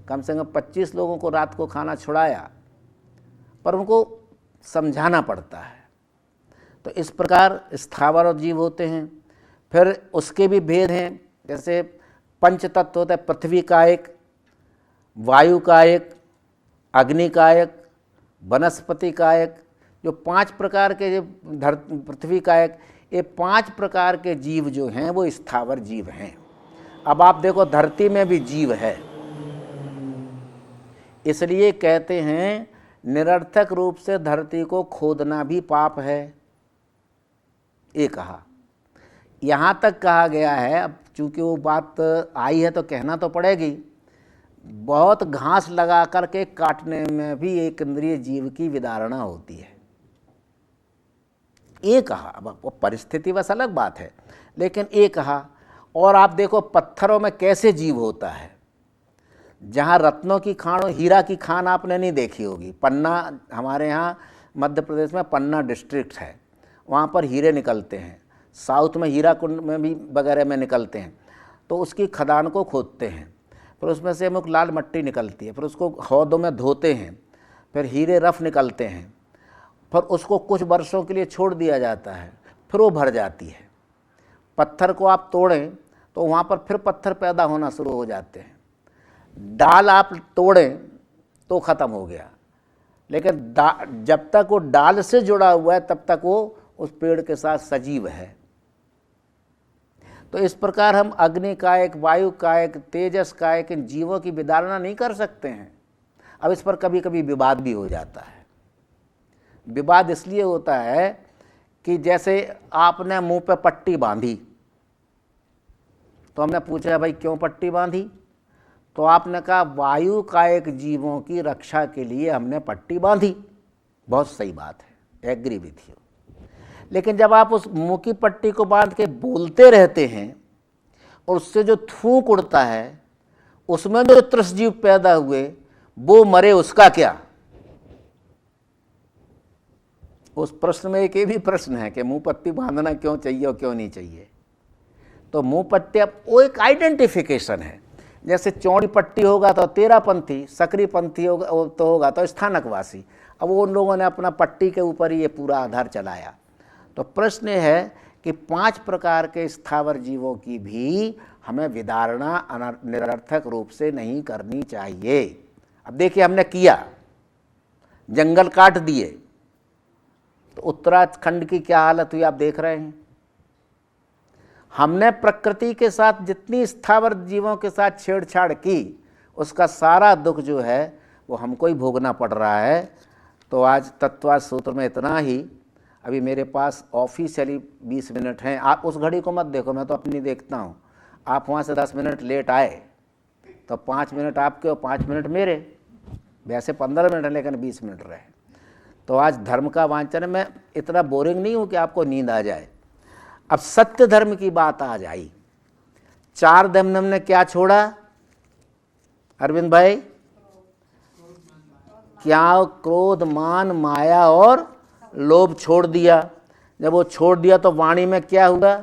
कम से कम 25 लोगों को रात को खाना छुड़ाया, पर उनको समझाना पड़ता है। तो इस प्रकार स्थावर और जीव होते हैं। फिर उसके भी भेद हैं, जैसे पंच तत्व होता है, पृथ्वी का एक, वायु का एक, अग्नि का एक, वनस्पति का एक, जो 5 प्रकार के, जो पृथ्वी का एक, ये 5 प्रकार के जीव जो हैं वो स्थावर जीव हैं। अब आप देखो धरती में भी जीव है, इसलिए कहते हैं निरर्थक रूप से धरती को खोदना भी पाप है, ये कहा। यहाँ तक कहा गया है, अब चूंकि वो बात आई है तो कहना तो पड़ेगी, बहुत घास लगा करके काटने में भी एक इंद्रिय जीव की विदारणा होती है, ये कहा। अब वो परिस्थिति बस अलग बात है, लेकिन ये कहा। और आप देखो पत्थरों में कैसे जीव होता है, जहाँ रत्नों की खान और हीरा की खान आपने नहीं देखी होगी। पन्ना, हमारे यहाँ मध्य प्रदेश में पन्ना डिस्ट्रिक्ट है, वहाँ पर हीरे निकलते हैं, साउथ में हीरा कुंड में भी वगैरह में निकलते हैं। तो उसकी खदान को खोदते हैं, फिर उसमें से अमुक लाल मट्टी निकलती है, फिर उसको हौदों में धोते हैं, फिर हीरे रफ निकलते हैं, फिर उसको कुछ वर्षों के लिए छोड़ दिया जाता है, फिर वो भर जाती है। पत्थर को आप तोड़ें तो वहाँ पर फिर पत्थर पैदा होना शुरू हो जाते हैं। डाल आप तोड़ें तो ख़त्म हो गया, लेकिन जब तक वो डाल से जुड़ा हुआ है तब तक वो उस पेड़ के साथ सजीव है। तो इस प्रकार हम अग्नि का एक, वायु का एक, तेजस का एक, इन जीवों की विदारणा नहीं कर सकते हैं। अब इस पर कभी कभी विवाद भी हो जाता है। विवाद इसलिए होता है कि जैसे आपने मुंह पे पट्टी बांधी, तो हमने पूछा भाई क्यों पट्टी बांधी, तो आपने कहा वायु का एक जीवों की रक्षा के लिए हमने पट्टी बांधी। बहुत सही बात है, एग्री विथ यू। लेकिन जब आप उस मुंह की पट्टी को बांध के बोलते रहते हैं और उससे जो थूक उड़ता है, उसमें जो त्रसजीव पैदा हुए वो मरे, उसका क्या? उस प्रश्न में एक ये भी प्रश्न है कि मुंह पट्टी बांधना क्यों चाहिए और क्यों नहीं चाहिए। तो मुंह पट्टी अब वो एक आइडेंटिफिकेशन है। जैसे चौड़ी पट्टी होगा तो तेरापंथी, सकरी पंथी होगा तो होगा तो स्थानकवासी। अब उन लोगों ने अपना पट्टी के ऊपर ही ये पूरा आधार चलाया। तो प्रश्न है कि 5 प्रकार के स्थावर जीवों की भी हमें विदारणा निरर्थक रूप से नहीं करनी चाहिए। अब देखिए हमने किया, जंगल काट दिए, तो उत्तराखंड की क्या हालत हुई आप देख रहे हैं। हमने प्रकृति के साथ जितनी स्थावर जीवों के साथ छेड़छाड़ की, उसका सारा दुख जो है वो हमको ही भोगना पड़ रहा है। तो आज तत्वाद सूत्र में इतना ही। अभी मेरे पास ऑफिशियली 20 मिनट हैं। आप उस घड़ी को मत देखो, मैं तो अपनी देखता हूँ। आप वहाँ से 10 मिनट लेट आए तो 5 मिनट आपके और 5 मिनट मेरे, वैसे 15 मिनट है लेकिन 20 मिनट रहे। तो आज धर्म का वांछन है। मैं इतना बोरिंग नहीं हूँ कि आपको नींद आ जाए। अब सत्य धर्म की बात आ जाई। 4 धर्म हमने क्या छोड़ा अरविंद भाई? क्या? क्रोध, मान, माया और लोभ छोड़ दिया। जब वो छोड़ दिया तो वाणी में क्या हुआ?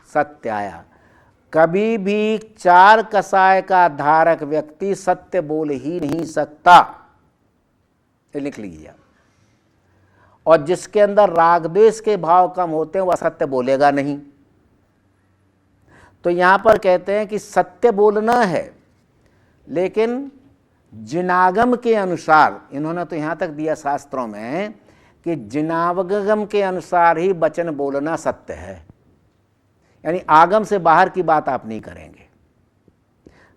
सत्य आया। कभी भी 4 कसाय का धारक व्यक्ति सत्य बोल ही नहीं सकता, ये लिख लीजिए। और जिसके अंदर राग द्वेष के भाव कम होते हैं वह सत्य बोलेगा नहीं। तो यहां पर कहते हैं कि सत्य बोलना है, लेकिन जिनागम के अनुसार, इन्होंने तो यहां तक दिया शास्त्रों में कि जिनागम के अनुसार ही वचन बोलना सत्य है, यानी आगम से बाहर की बात आप नहीं करेंगे।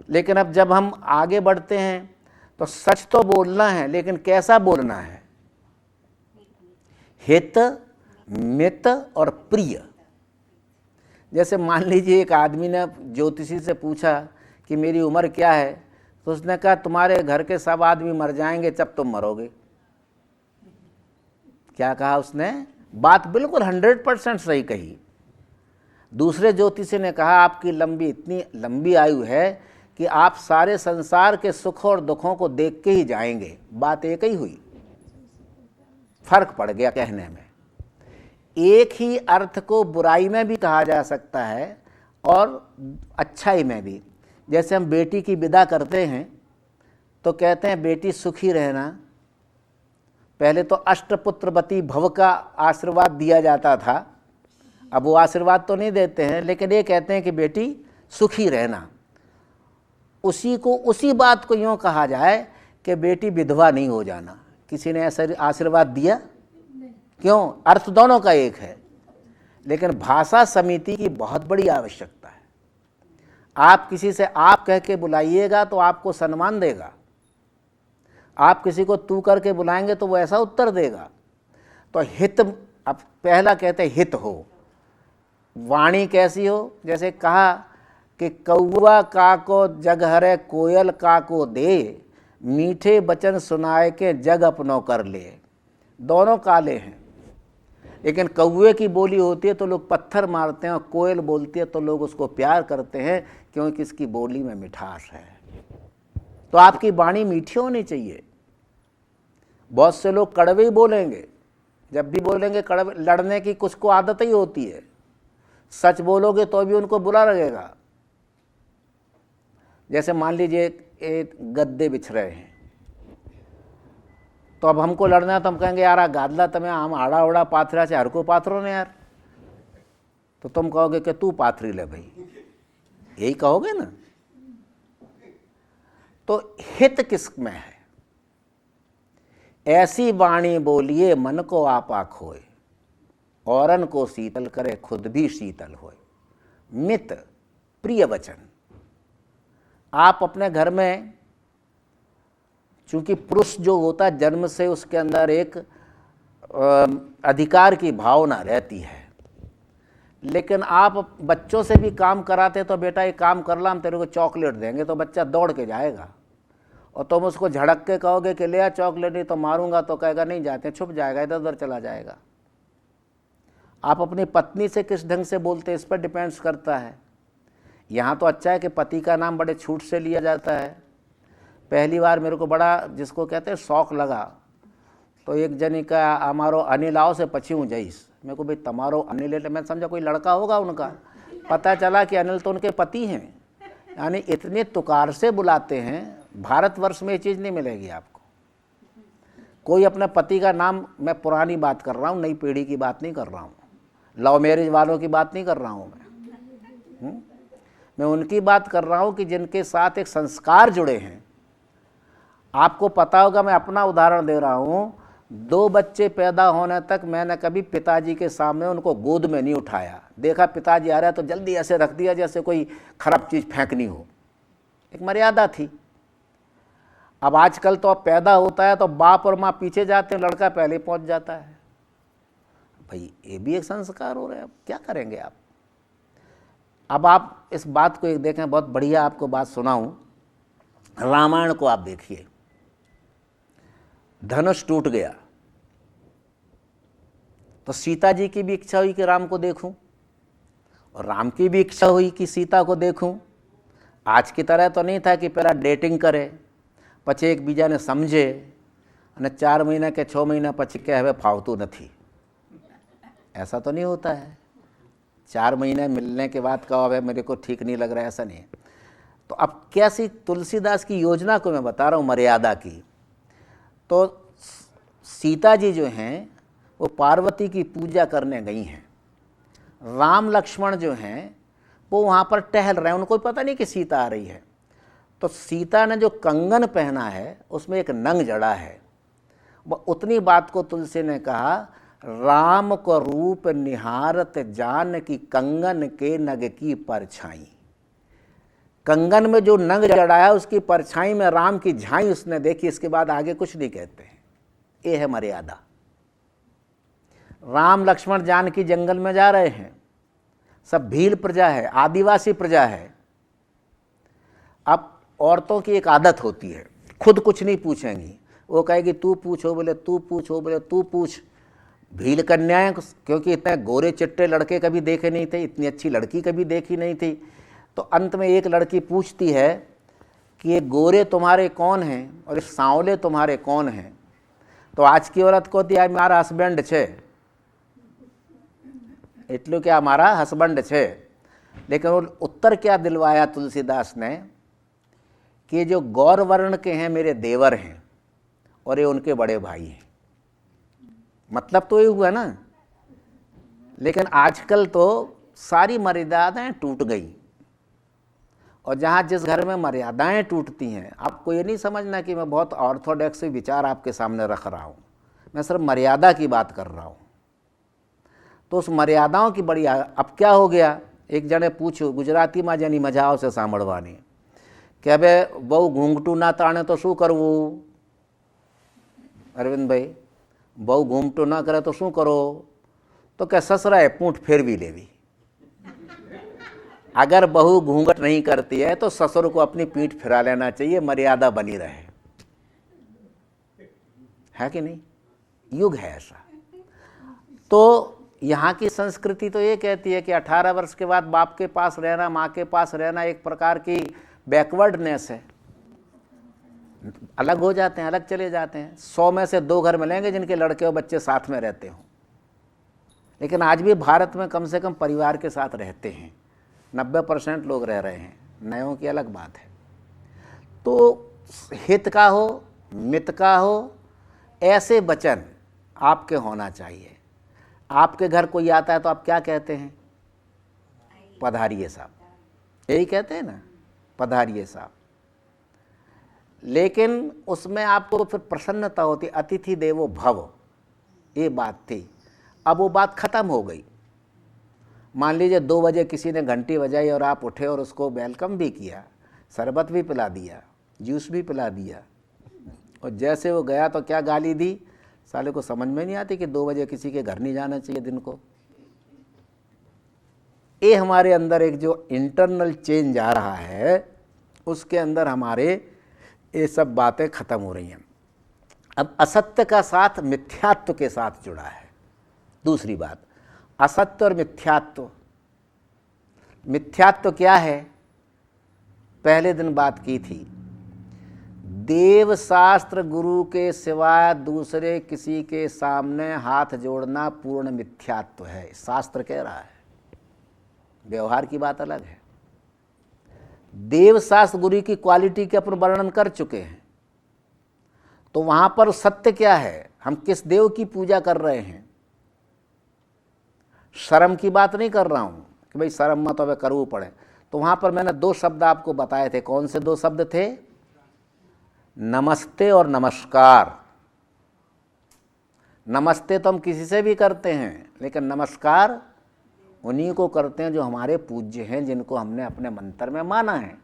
लेकिन अब जब हम आगे बढ़ते हैं तो सच तो बोलना है, लेकिन कैसा बोलना है? हित, मित और प्रिय। जैसे मान लीजिए एक आदमी ने ज्योतिषी से पूछा कि मेरी उम्र क्या है, तो उसने कहा तुम्हारे घर के सब आदमी मर जाएंगे जब तुम मरोगे। क्या कहा उसने? बात बिल्कुल 100% सही कही। दूसरे ज्योतिषी ने कहा आपकी इतनी लंबी आयु है कि आप सारे संसार के सुखों और दुखों को देख के ही जाएंगे। बात एक ही हुई, फर्क पड़ गया कहने में। एक ही अर्थ को बुराई में भी कहा जा सकता है और अच्छाई में भी। जैसे हम बेटी की विदा करते हैं तो कहते हैं बेटी सुखी रहना। पहले तो अष्टपुत्रवती भव का आशीर्वाद दिया जाता था, अब वो आशीर्वाद तो नहीं देते हैं, लेकिन ये कहते हैं कि बेटी सुखी रहना। उसी बात को यूँ कहा जाए कि बेटी विधवा नहीं हो जाना। किसी ने ऐसा आशीर्वाद दिया? क्यों? अर्थ दोनों का एक है, लेकिन भाषा समिति की बहुत बड़ी आवश्यकता है। आप किसी से आप कह के बुलाइएगा तो आपको सम्मान देगा, आप किसी को तू करके बुलाएंगे तो वो ऐसा उत्तर देगा। तो हित, अब पहला कहते हैं हित हो, वाणी कैसी हो? जैसे कहा कि कौवा का को जग हरे कोयल का को दे, मीठे बचन सुनाए के जग अपनो कर ले। दोनों काले हैं, लेकिन कौवे की बोली होती है तो लोग पत्थर मारते हैं और कोयल बोलती है तो लोग उसको प्यार करते हैं, क्योंकि इसकी बोली में मिठास है। तो आपकी वाणी मीठी होनी चाहिए। बहुत से लोग कड़वे ही बोलेंगे, जब भी बोलेंगे कड़वे। लड़ने की कुछ को आदत ही होती है, सच बोलोगे तो भी उनको बुरा लगेगा। जैसे मान लीजिए एक गद्दे बिछ रहे हैं, तो अब हमको लड़ना है तो हम कहेंगे यार आ गादला तमें आम आड़ा उड़ा पाथरा से हर को पाथरो ने यार, तो तुम कहोगे कि तू पाथरी ले भाई, यही कहोगे ना। तो हित किस में है? ऐसी वाणी बोलिए मन को आपा खोए, औरन को शीतल करे खुद भी शीतल होए। मित प्रिय वचन। आप अपने घर में, चूंकि पुरुष जो होता है जन्म से उसके अंदर एक अधिकार की भावना रहती है, लेकिन आप बच्चों से भी काम कराते तो बेटा ये काम कर ला, हम तेरे को चॉकलेट देंगे, तो बच्चा दौड़ के जाएगा। और तुम उसको झड़क के कहोगे कि ले आ चॉकलेट, नहीं तो मारूंगा, तो कहेगा नहीं जाते, छुप जाएगा, इधर उधर चला जाएगा। आप अपनी पत्नी से किस ढंग से बोलते इस पर डिपेंड्स करता है। यहाँ तो अच्छा है कि पति का नाम बड़े छूट से लिया जाता है। पहली बार मेरे को बड़ा, जिसको कहते हैं शौक़ लगा, तो एक जनी का हमारो अनिल आओ से पछियूँ जईस, मेरे को भाई तमारो अनिल है, मैं समझा कोई लड़का होगा उनका। पता चला कि अनिल तो उनके पति हैं। यानी इतने तुकार से बुलाते हैं। भारतवर्ष में ये चीज़ नहीं मिलेगी आपको। कोई अपने पति का नाम, मैं पुरानी बात कर रहा हूँ, नई पीढ़ी की बात नहीं कर रहा हूँ, लव मैरिज वालों की बात नहीं कर रहा हूँ मैं उनकी बात कर रहा हूँ कि जिनके साथ एक संस्कार जुड़े हैं। आपको पता होगा, मैं अपना उदाहरण दे रहा हूँ, 2 बच्चे पैदा होने तक मैंने कभी पिताजी के सामने उनको गोद में नहीं उठाया। देखा पिताजी आ रहा है तो जल्दी ऐसे रख दिया जैसे कोई खराब चीज़ फेंकनी हो, एक मर्यादा थी। अब आजकल तो अब पैदा होता है तो बाप और माँ पीछे जाते हैं, लड़का पहले पहुँच जाता है। भाई ये भी एक संस्कार हो रहा है, अब क्या करेंगे आप। अब आप इस बात को एक देखें, बहुत बढ़िया आपको बात सुनाऊं। रामायण को आप देखिए, धनुष टूट गया तो सीता जी की भी इच्छा हुई कि राम को देखूं, और राम की भी इच्छा हुई कि सीता को देखूं। आज की तरह तो नहीं था कि पहला डेटिंग करे, પછી एक बीजा ने समझे અને 4 महीना के 6 महीना પછી કે હવે फावतू નથી। ऐसा तो नहीं होता है। 4 महीने मिलने के बाद कहो अब मेरे को ठीक नहीं लग रहा है, ऐसा नहीं है। तो अब कैसी तुलसीदास की योजना को मैं बता रहा हूँ, मर्यादा की। तो सीता जी जो हैं वो पार्वती की पूजा करने गई हैं। राम लक्ष्मण जो हैं वो वहाँ पर टहल रहे हैं, उनको पता नहीं कि सीता आ रही है। तो सीता ने जो कंगन पहना है उसमें एक नंग जड़ा है। वह उतनी बात को तुलसी ने कहा, राम को रूप निहारत जान की कंगन के नग की परछाई। कंगन में जो नंग जड़ाया उसकी परछाई में राम की झाई उसने देखी। इसके बाद आगे कुछ नहीं कहते हैं। ये है मर्यादा। राम लक्ष्मण जानकी जंगल में जा रहे हैं, सब भील प्रजा है, आदिवासी प्रजा है। अब औरतों की एक आदत होती है, खुद कुछ नहीं पूछेंगी, वो कहेगी तू पूछो, बोले तू पूछो, बोले तू पूछ। भील कन्याएं, क्योंकि इतने गोरे चिट्टे लड़के कभी देखे नहीं थे, इतनी अच्छी लड़की कभी देखी नहीं थी। तो अंत में एक लड़की पूछती है कि ये गोरे तुम्हारे कौन हैं और ये सांवले तुम्हारे कौन हैं? तो आज की औरत को दिया मारा हस्बैंड छे, એટલું કે हमारा हस्बैंड छे। लेकिन वो उत्तर क्या दिलवाया तुलसीदास ने कि जो गौर वर्ण के हैं मेरे देवर हैं और ये उनके बड़े भाई हैं। मतलब तो ये हुआ ना। लेकिन आजकल तो सारी मर्यादाएं टूट गई, और जहाँ जिस घर में मर्यादाएं टूटती हैं, आपको ये नहीं समझना कि मैं बहुत ऑर्थोडॉक्स विचार आपके सामने रख रहा हूँ, मैं सिर्फ मर्यादा की बात कर रहा हूँ। तो उस मर्यादाओं की बड़ी अब क्या हो गया, एक जने पूछो गुजराती में जेनी मजा आवशे सांभळवानी कि हवे बहु घूंघटू ना ताणे तो शू करवू? अरविंद भाई, बहु घूंघटू ना करे तो शू करो? तो क्या ससराए पूंछ फेरवी लेवी। अगर बहू घूंघट नहीं करती है तो ससुर को अपनी पीठ फिरा लेना चाहिए, मर्यादा बनी रहे, है कि नहीं? युग है ऐसा। तो यहाँ की संस्कृति तो ये कहती है कि 18 वर्ष के बाद बाप के पास रहना, माँ के पास रहना एक प्रकार की बैकवर्डनेस है। अलग हो जाते हैं, अलग चले जाते हैं। 100 में से 2 घर मिलेंगे जिनके लड़के और बच्चे साथ में रहते हों, लेकिन आज भी भारत में कम से कम परिवार के साथ रहते हैं। 90% लोग रह रहे हैं, नयों की अलग बात है। तो हित का हो, मित का हो, ऐसे वचन आपके होना चाहिए। आपके घर कोई आता है तो आप क्या कहते हैं? पधारिए साहब, यही कहते हैं ना, पधारिए साहब। लेकिन उसमें आपको फिर प्रसन्नता होती, अतिथि देवो भव, ये बात थी। अब वो बात खत्म हो गई। मान लीजिए 2 बजे किसी ने घंटी बजाई और आप उठे और उसको वेलकम भी किया, शरबत भी पिला दिया, जूस भी पिला दिया, और जैसे वो गया तो क्या गाली दी? साले को समझ में नहीं आती कि 2 बजे किसी के घर नहीं जाना चाहिए दिन को। ये हमारे अंदर एक जो इंटरनल चेंज आ रहा है, उसके अंदर हमारे ये सब बातें खत्म हो रही हैं। अब असत्य का साथ मिथ्यात्व के साथ जुड़ा है। दूसरी बात, असत्य और मिथ्यात्व। मिथ्यात्व क्या है? पहले दिन बात की थी, देव शास्त्र गुरु के सिवाय दूसरे किसी के सामने हाथ जोड़ना पूर्ण मिथ्यात्व है, शास्त्र कह रहा है। व्यवहार की बात अलग है। देव शास्त्र गुरु की क्वालिटी के अपन वर्णन कर चुके हैं, तो वहां पर सत्य क्या है, हम किस देव की पूजा कर रहे हैं। शर्म की बात नहीं कर रहा हूं कि भाई शर्म मत अब करવું पड़े। तो वहां पर मैंने 2 शब्द आपको बताए थे। कौन से 2 शब्द थे? नमस्ते और नमस्कार। नमस्ते तो हम किसी से भी करते हैं, लेकिन नमस्कार उन्हीं को करते हैं जो हमारे पूज्य हैं, जिनको हमने अपने मंत्र में माना है।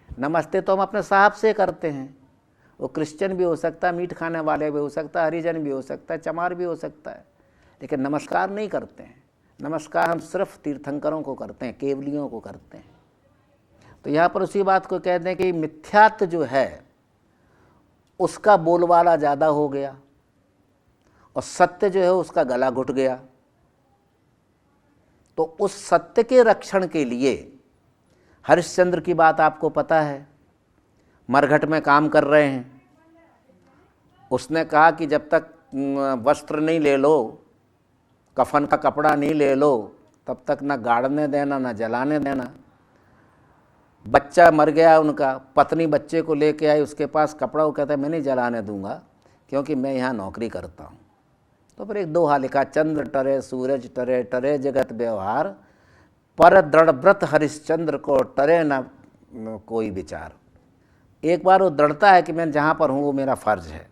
नमस्ते तो हम अपने साहब से करते हैं, वो क्रिश्चियन भी हो सकता है, मीट खाने वाले भी हो सकता है, हरिजन भी हो सकता है, चमार भी हो सकता है, लेकिन नमस्कार नहीं करते हैं। नमस्कार हम सिर्फ तीर्थंकरों को करते हैं, केवलियों को करते हैं। तो यहाँ पर उसी बात को कहते हैं कि मिथ्यात्व जो है उसका बोलबाला ज़्यादा हो गया, और सत्य जो है उसका गला घुट गया। तो उस सत्य के रक्षण के लिए हरिश्चंद्र की बात आपको पता है, मरघट में काम कर रहे हैं। उसने कहा कि जब तक वस्त्र नहीं ले लो, कफन का कपड़ा नहीं ले लो, तब तक ना गाड़ने देना ना जलाने देना। बच्चा मर गया उनका, पत्नी बच्चे को लेके आई उसके पास कपड़ा, वो कहता है मैं नहीं जलाने दूंगा क्योंकि मैं यहाँ नौकरी करता हूँ। तो फिर एक दोहा लिखा, चंद्र टरे सूरज टरे, टरे जगत व्यवहार, पर दृढ़ व्रत हरिश्चंद्र को टरे न कोई विचार। एक बार वो दृढ़ता है कि मैं जहाँ पर हूँ वो मेरा फर्ज है।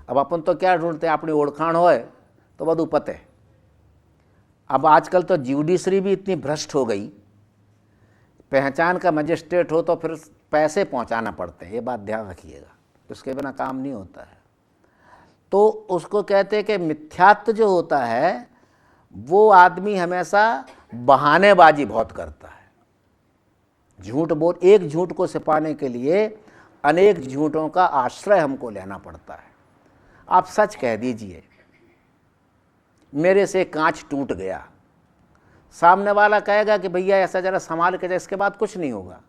अब अपन तो क्या ढूंढते हैं, अपनी ओळखाण होए तो બધું पते। अब आजकल तो ज्यूडिशरी भी इतनी भ्रष्ट हो गई, पहचान का मजिस्ट्रेट हो तो फिर पैसे पहुंचाना पड़ते हैं, ये बात ध्यान रखिएगा, उसके बिना काम नहीं होता है। तो उसको कहते हैं कि मिथ्यात्व जो होता है वो आदमी हमेशा बहानेबाजी बहुत करता है। झूठ बोल, एक झूठ को छिपाने के लिए अनेक झूठों का आश्रय हमको लेना पड़ता है। आप सच कह दीजिए, मेरे से कांच टूट गया। सामने वाला कहेगा कि भैया ऐसा जरा संभाल के जा, इसके बाद कुछ नहीं होगा।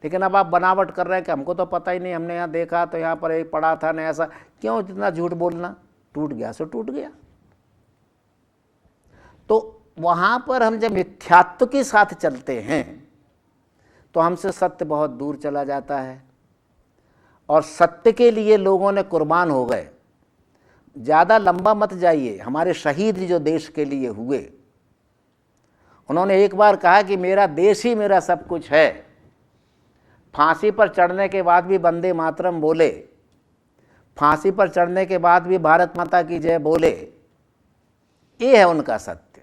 लेकिन अब आप बनावट कर रहे हैं कि हमको तो पता ही नहीं, हमने यहाँ देखा तो यहाँ पर एक पड़ा था, नहीं ऐसा, क्यों जितना झूठ बोलना? टूट गया सो टूट गया। तो वहाँ पर हम जब मिथ्यात्व के साथ चलते हैं तो हमसे सत्य बहुत दूर चला जाता है, और सत्य के लिए लोगों ने कुर्बान हो गए। ज़्यादा लंबा मत जाइए, हमारे शहीद जो देश के लिए हुए, उन्होंने एक बार कहा कि मेरा देश ही मेरा सब कुछ है। फांसी पर चढ़ने के बाद भी वंदे मातरम बोले, फांसी पर चढ़ने के बाद भी भारत माता की जय बोले। ये है उनका सत्य।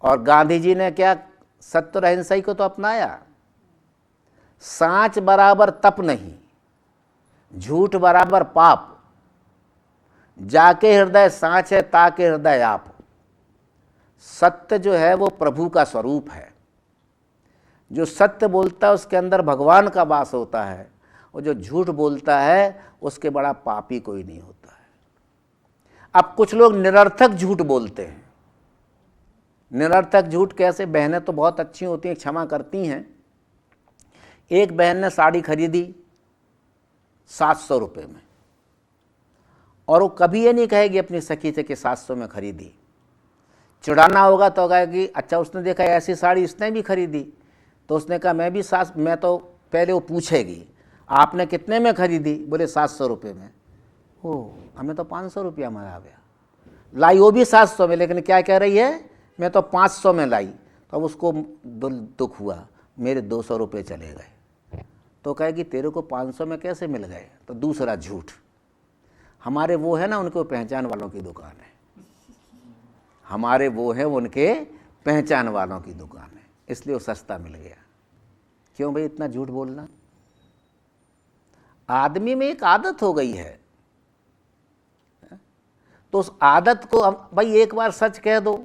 और गांधी जी ने क्या सत्य और अहिंसा को तो अपनाया। सांच बराबर तप नहीं, झूठ बराबर पाप, जाके हृदय सांच है ताके हृदय आप। सत्य जो है वो प्रभु का स्वरूप है। जो सत्य बोलता है उसके अंदर भगवान का वास होता है, और जो झूठ बोलता है उसके बड़ा पापी कोई नहीं होता है। अब कुछ लोग निरर्थक झूठ बोलते हैं। निरर्थक झूठ कैसे? बहनें तो बहुत अच्छी होती हैं, क्षमा करती हैं। एक बहन ने साड़ी खरीदी 700 रुपये में, और वो कभी ये नहीं कहेगी अपनी सखी से कि 700 में खरीदी। चिढ़ाना होगा तो कहेगी अच्छा उसने देखा ऐसी साड़ी इसने भी खरीदी, तो उसने कहा मैं तो पहले वो पूछेगी आपने कितने में खरीदी? बोले 700 रुपये में। ओ, हमें तो 500 रुपया में आ गया। लाई वो भी 700 में, लेकिन क्या कह रही है मैं तो 500 में लाई। तो अब उसको दुख हुआ, मेरे 200 रुपये चले गए। तो कहेगी तेरे को 500 में कैसे मिल गए? तो दूसरा झूठ। हमारे वो है ना, उनको पहचान वालों की दुकान है। हमारे वो है उनके पहचान वालों की दुकान है, इसलिए वो सस्ता मिल गया। क्यों भाई इतना झूठ बोलना? आदमी में एक आदत हो गई है, तो उस आदत को हम भाई एक बार सच कह दो।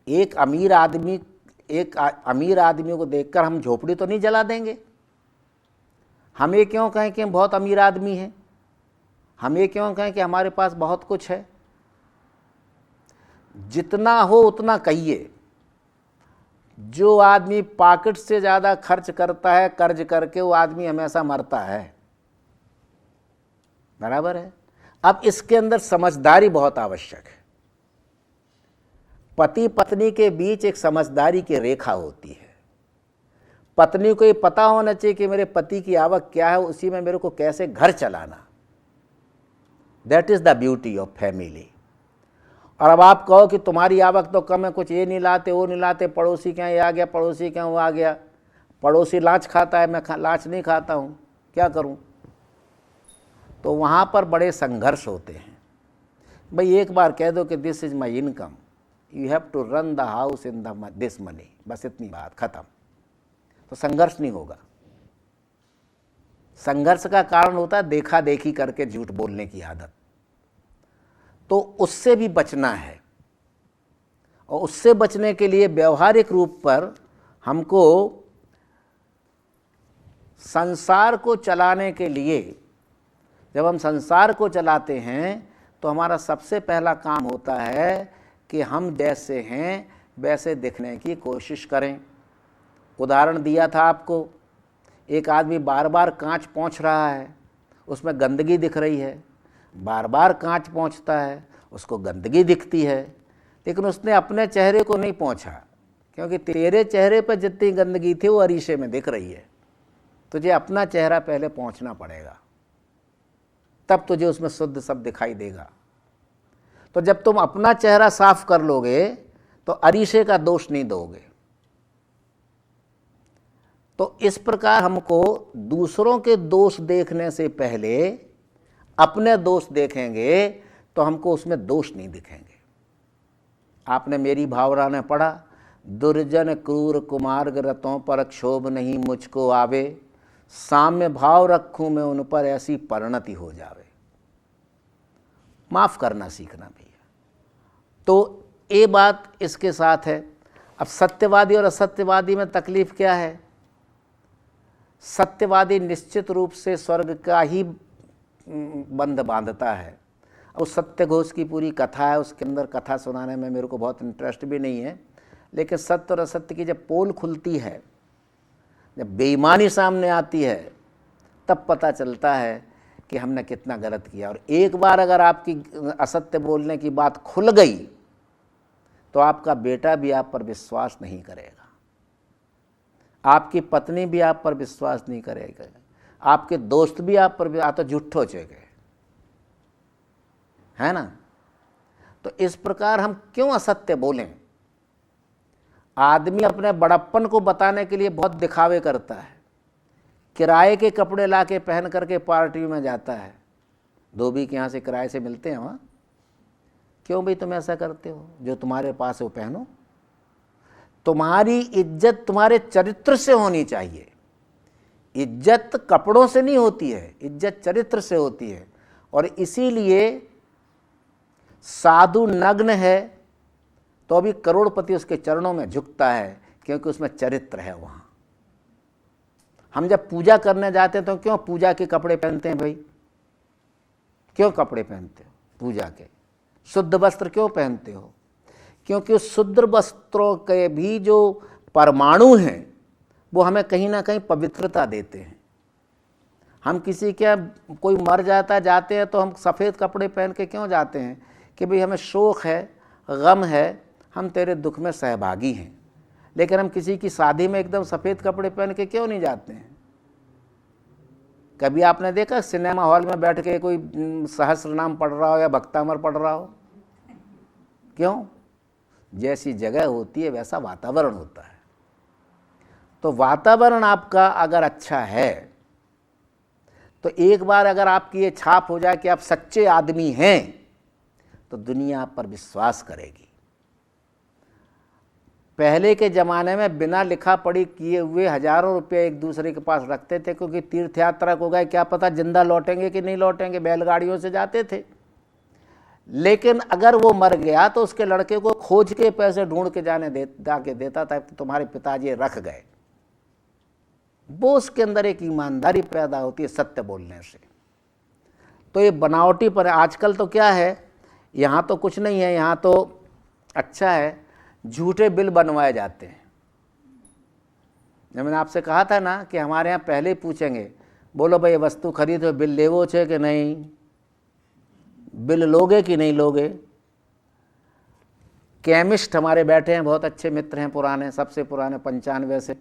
एक अमीर आदमी को देखकर हम झोपड़ी तो नहीं जला देंगे। हम ये क्यों कहें कि हम बहुत अमीर आदमी हैं? हम ये क्यों कहें कि हमारे पास बहुत कुछ है? जितना हो उतना कहिए। जो आदमी पॉकेट से ज़्यादा खर्च करता है कर्ज करके, वो आदमी हमेशा मरता है। बराबर है। अब इसके अंदर समझदारी बहुत आवश्यक है। पति पत्नी के बीच एक समझदारी की रेखा होती है। पत्नी को ये पता होना चाहिए कि मेरे पति की आवक क्या है, उसी में मेरे को कैसे घर चलाना। That is the beauty of family. और अब आप कहो कि तुम्हारी आवक तो कम है, कुछ ये नहीं लाते वो नहीं लाते, पड़ोसी क्या ये आ गया, पड़ोसी क्या वो आ गया, पड़ोसी लाच खाता है, मैं लाच नहीं खाता हूँ, क्या करूँ? तो वहाँ पर बड़े संघर्ष होते हैं। भाई एक बार कह दो कि this is my income, you have to run the house in this money, बस इतनी बात, ख़त्म। तो संघर्ष नहीं होगा। संघर्ष का कारण होता है देखा देखी करके झूठ बोलने की आदत। तो उससे भी बचना है, और उससे बचने के लिए व्यवहारिक रूप पर हमको संसार को चलाने के लिए, जब हम संसार को चलाते हैं तो हमारा सबसे पहला काम होता है कि हम जैसे हैं वैसे दिखने की कोशिश करें। उदाहरण दिया था आपको, एक आदमी बार बार कांच पोंछ रहा है, उसमें गंदगी दिख रही है, बार बार कांच पोंछता है, उसको गंदगी दिखती है, लेकिन उसने अपने चेहरे को नहीं पोंछा, क्योंकि तेरे चेहरे पर जितनी गंदगी थी वो अरीसे में दिख रही है। तुझे अपना चेहरा पहले पोंछना पड़ेगा, तब तुझे उसमें शुद्ध सब दिखाई देगा। तो जब तुम अपना चेहरा साफ कर लोगे तो अरीसे का दोष नहीं दोगे। तो इस प्रकार हमको दूसरों के दोष देखने से पहले अपने दोष देखेंगे तो हमको उसमें दोष नहीं दिखेंगे। आपने मेरी भावना में पढ़ा, दुर्जन क्रूर कुमार्ग रतों पर क्षोभ नहीं मुझको आवे, साम्य भाव रखूं मैं उन पर ऐसी परिणति हो जावे। माफ़ करना सीखना भैया। तो ये बात इसके साथ है। अब सत्यवादी और असत्यवादी में तकलीफ क्या है? सत्यवादी निश्चित रूप से स्वर्ग का ही बंध बांधता है, उस सत्य घोष की पूरी कथा है, उसके अंदर कथा सुनाने में मेरे को बहुत इंटरेस्ट भी नहीं है, लेकिन सत्य और असत्य की जब पोल खुलती है, जब बेईमानी सामने आती है, तब पता चलता है कि हमने कितना गलत किया। और एक बार अगर आपकी असत्य बोलने की बात खुल गई तो आपका बेटा भी आप पर विश्वास नहीं करेगा, आपकी पत्नी भी आप पर विश्वास नहीं करेगा, आपके दोस्त भी आप पर आ तो झूठो चेगे, है ना। तो इस प्रकार हम क्यों असत्य बोलें? आदमी अपने बड़प्पन को बताने के लिए बहुत दिखावे करता है, किराए के कपड़े ला के पहन करके पार्टी में जाता है, धोबी के यहाँ से किराए से मिलते हैं वहाँ, क्यों भाई तुम ऐसा करते हो? जो तुम्हारे पास है वो पहनो। तुम्हारी इज्जत तुम्हारे चरित्र से होनी चाहिए, इज्जत कपड़ों से नहीं होती है, इज्जत चरित्र से होती है। और इसीलिए साधु नग्न है तो भी करोड़पति उसके चरणों में झुकता है, क्योंकि उसमें चरित्र है। वहाँ हम जब पूजा करने जाते हैं तो क्यों पूजा के कपड़े पहनते हैं भाई? क्यों कपड़े पहनते हो पूजा के? शुद्ध वस्त्र क्यों पहनते हो? क्योंकि उस शुद्ध वस्त्रों के भी जो परमाणु हैं वो हमें कहीं ना कहीं पवित्रता देते हैं। हम किसी के कोई मर जाते हैं तो हम सफ़ेद कपड़े पहन के क्यों जाते हैं? कि भाई हमें शोक है, गम है, हम तेरे दुख में सहभागी हैं। लेकिन हम किसी की शादी में एकदम सफ़ेद कपड़े पहन के क्यों नहीं जाते हैं? कभी आपने देखा सिनेमा हॉल में बैठ के कोई सहस्र नाम पढ़ रहा हो या भक्तामर पढ़ रहा हो? क्यों? जैसी जगह होती है वैसा वातावरण होता है। तो वातावरण आपका अगर अच्छा है तो एक बार अगर आपकी ये छाप हो जाए कि आप सच्चे आदमी हैं तो दुनिया आप पर विश्वास करेगी। पहले के ज़माने में बिना लिखा पढ़ी किए हुए हजारों रुपये एक दूसरे के पास रखते थे, क्योंकि तीर्थ यात्रा को गए, क्या पता जिंदा लौटेंगे कि नहीं लौटेंगे, बैलगाड़ियों से जाते थे। लेकिन अगर वो मर गया तो उसके लड़के को खोज के पैसे ढूंढ के जाके देता था कि तुम्हारे पिताजी रख गए। वो उसके अंदर एक ईमानदारी पैदा होती है सत्य बोलने से। तो ये बनावटी पर आजकल तो क्या है, यहाँ तो कुछ नहीं है, यहाँ तो अच्छा है, झूठे बिल बनवाए जाते हैं। जब मैंने आपसे कहा था ना कि हमारे यहाँ पहले ही पूछेंगे, बोलो भाई वस्तु खरीदो, बिल लेवो छे कि नहीं, बिल लोगे कि नहीं लोगे। केमिस्ट हमारे बैठे हैं, बहुत अच्छे मित्र हैं, पुराने, सबसे पुराने 95 से।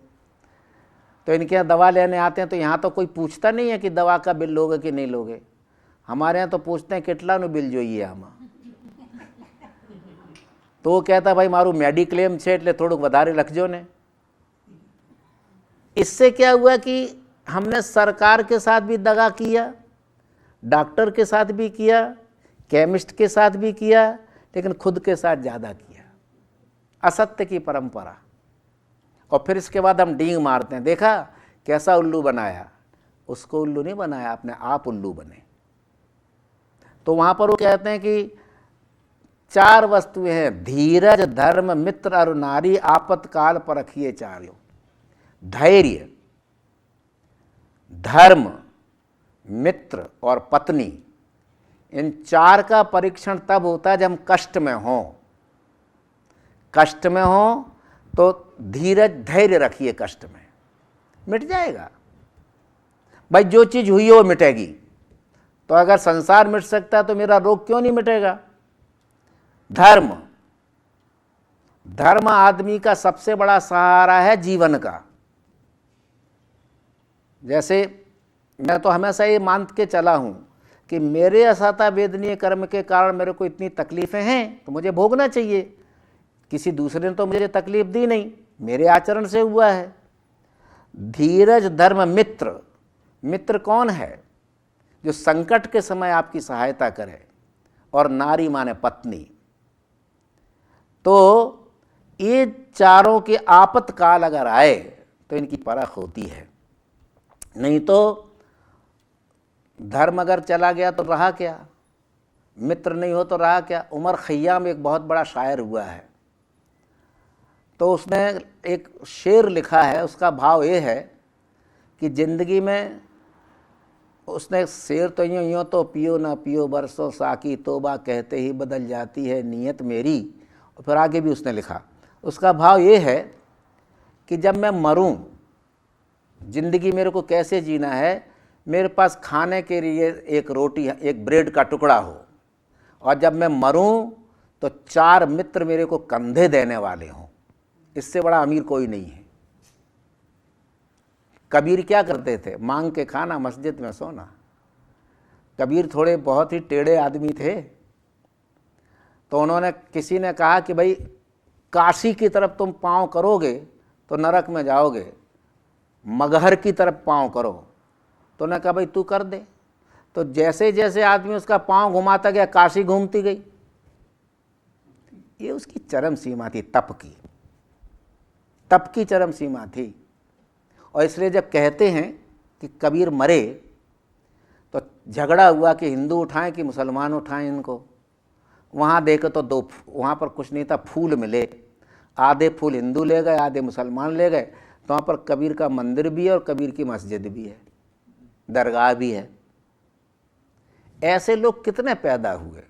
तो इनके यहाँ दवा लेने आते हैं तो यहाँ तो कोई पूछता नहीं है कि दवा का बिल लोगे कि नहीं लोगे। हमारे यहाँ तो पूछते हैं કેટલાનું बिल જોઈએ આમાં। तो वो कहता भाई मारू मेडिक्लेम छे એટલે થોડુંક વધારે લખજો ને। इससे क्या हुआ कि हमने सरकार के साथ भी दगा किया, डॉक्टर के साथ भी किया, केमिस्ट के साथ भी किया, लेकिन खुद के साथ ज़्यादा किया। असत्य की परंपरा। और फिर इसके बाद हम डींग मारते हैं, देखा कैसा उल्लू बनाया। उसको उल्लू नहीं बनाया, अपने आप उल्लू बने। तो वहाँ पर वो कहते हैं कि 4 वस्तुएं हैं, धीरज, धर्म, मित्र और नारी, आपत्काल पर रखिए चार्यों। धैर्य, धर्म, मित्र और पत्नी, इन 4 का परीक्षण तब होता है जब हम कष्ट में हों। कष्ट में हों तो धीरज, धैर्य रखिए, कष्ट में मिट जाएगा भाई। जो चीज़ हुई है वो मिटेगी। तो अगर संसार मिट सकता है तो मेरा रोग क्यों नहीं मिटेगा? धर्म, धर्म आदमी का सबसे बड़ा सहारा है जीवन का। जैसे मैं तो हमेशा ये मान के चला हूं कि मेरे असाता वेदनीय कर्म के कारण मेरे को इतनी तकलीफें हैं तो मुझे भोगना चाहिए। किसी दूसरे ने तो मुझे तकलीफ दी नहीं, मेरे आचरण से हुआ है। धीरज, धर्म, मित्र। मित्र कौन है? जो संकट के समय आपकी सहायता करे। और नारी माने पत्नी। तो ये चारों के आपातकाल अगर आए तो इनकी परख होती है। नहीं तो धर्म अगर चला गया तो रहा क्या, मित्र नहीं हो तो रहा क्या। उमर खय्याम एक बहुत बड़ा शायर हुआ है, तो उसने एक शेर लिखा है, उसका भाव ये है कि ज़िंदगी में उसने शेर तो यूँ तो पियो ना पियो बरसों साकी तोबा कहते ही बदल जाती है नीयत मेरी। और फिर आगे भी उसने लिखा, उसका भाव ये है कि जब मैं मरूं, जिंदगी मेरे को कैसे जीना है, मेरे पास खाने के लिए एक रोटी, एक ब्रेड का टुकड़ा हो, और जब मैं मरूं तो 4 मित्र मेरे को कंधे देने वाले हों। इससे बड़ा अमीर कोई नहीं है। कबीर क्या करते थे? मांग के खाना, मस्जिद में सोना। कबीर थोड़े बहुत ही टेढ़े आदमी थे, तो उन्होंने, किसी ने कहा कि भाई काशी की तरफ तुम पाँव करोगे तो नरक में जाओगे, मगहर की तरफ पाँव करो। तो उन्होंने कहा भाई तू कर दे। तो जैसे जैसे आदमी उसका पाँव घुमाता गया, काशी घूमती गई। ये उसकी चरम सीमा थी, तप की चरम सीमा थी। और इसलिए जब कहते हैं कि कबीर मरे तो झगड़ा हुआ कि हिंदू उठाएं कि मुसलमान उठाएं इनको, वहाँ देखे तो वहाँ पर कुछ नहीं था, फूल मिले। आधे फूल हिंदू ले गए, आधे मुसलमान ले गए। तो वहाँ पर कबीर का मंदिर भी है और कबीर की मस्जिद भी है, दरगाह भी है। ऐसे लोग कितने पैदा हुए।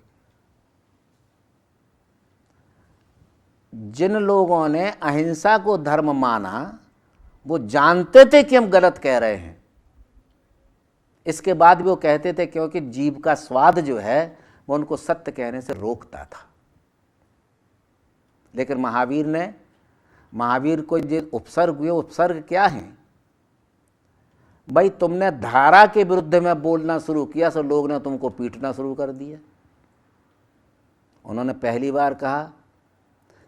जिन लोगों ने अहिंसा को धर्म माना, वो जानते थे कि हम गलत कह रहे हैं, इसके बाद भी वो कहते थे, क्योंकि जीभ का स्वाद जो है वो उनको सत्य कहने से रोकता था। लेकिन महावीर को जो उपसर्ग हुए, उपसर्ग क्या है? भाई तुमने धारा के विरुद्ध में बोलना शुरू किया तो लोग ने तुमको पीटना शुरू कर दिया। उन्होंने पहली बार कहा,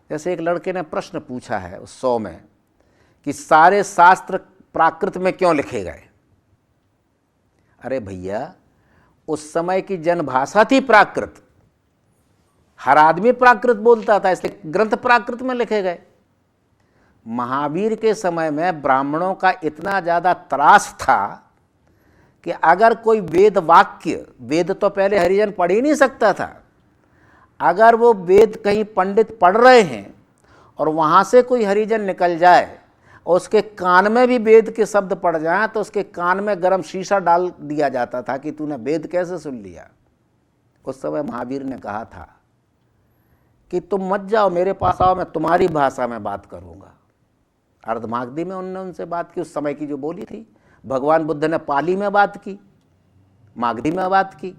जैसे एक लड़के ने प्रश्न पूछा है उस 100 में कि सारे शास्त्र प्राकृत में क्यों लिखे गए? अरे भैया, उस समय की जनभाषा थी प्राकृत, हर आदमी प्राकृत बोलता था, इसलिए ग्रंथ प्राकृत में लिखे गए। महावीर के समय में ब्राह्मणों का इतना ज़्यादा त्रास था कि अगर कोई वेद वाक्य, वेद तो पहले हरिजन पढ़ ही नहीं सकता था, अगर वो वेद कहीं पंडित पढ़ रहे हैं और वहाँ से कोई हरिजन निकल जाए और उसके कान में भी वेद के शब्द पड़ जाएं, तो उसके कान में गर्म शीशा डाल दिया जाता था कि तूने वेद कैसे सुन लिया। उस समय महावीर ने कहा था कि तुम मत जाओ, मेरे पास आओ, मैं तुम्हारी भाषा में बात करूँगा। अर्धमागधी में उनसे बात की, उस समय की जो बोली थी। भगवान बुद्ध ने पाली में बात की, मागधी में बात की।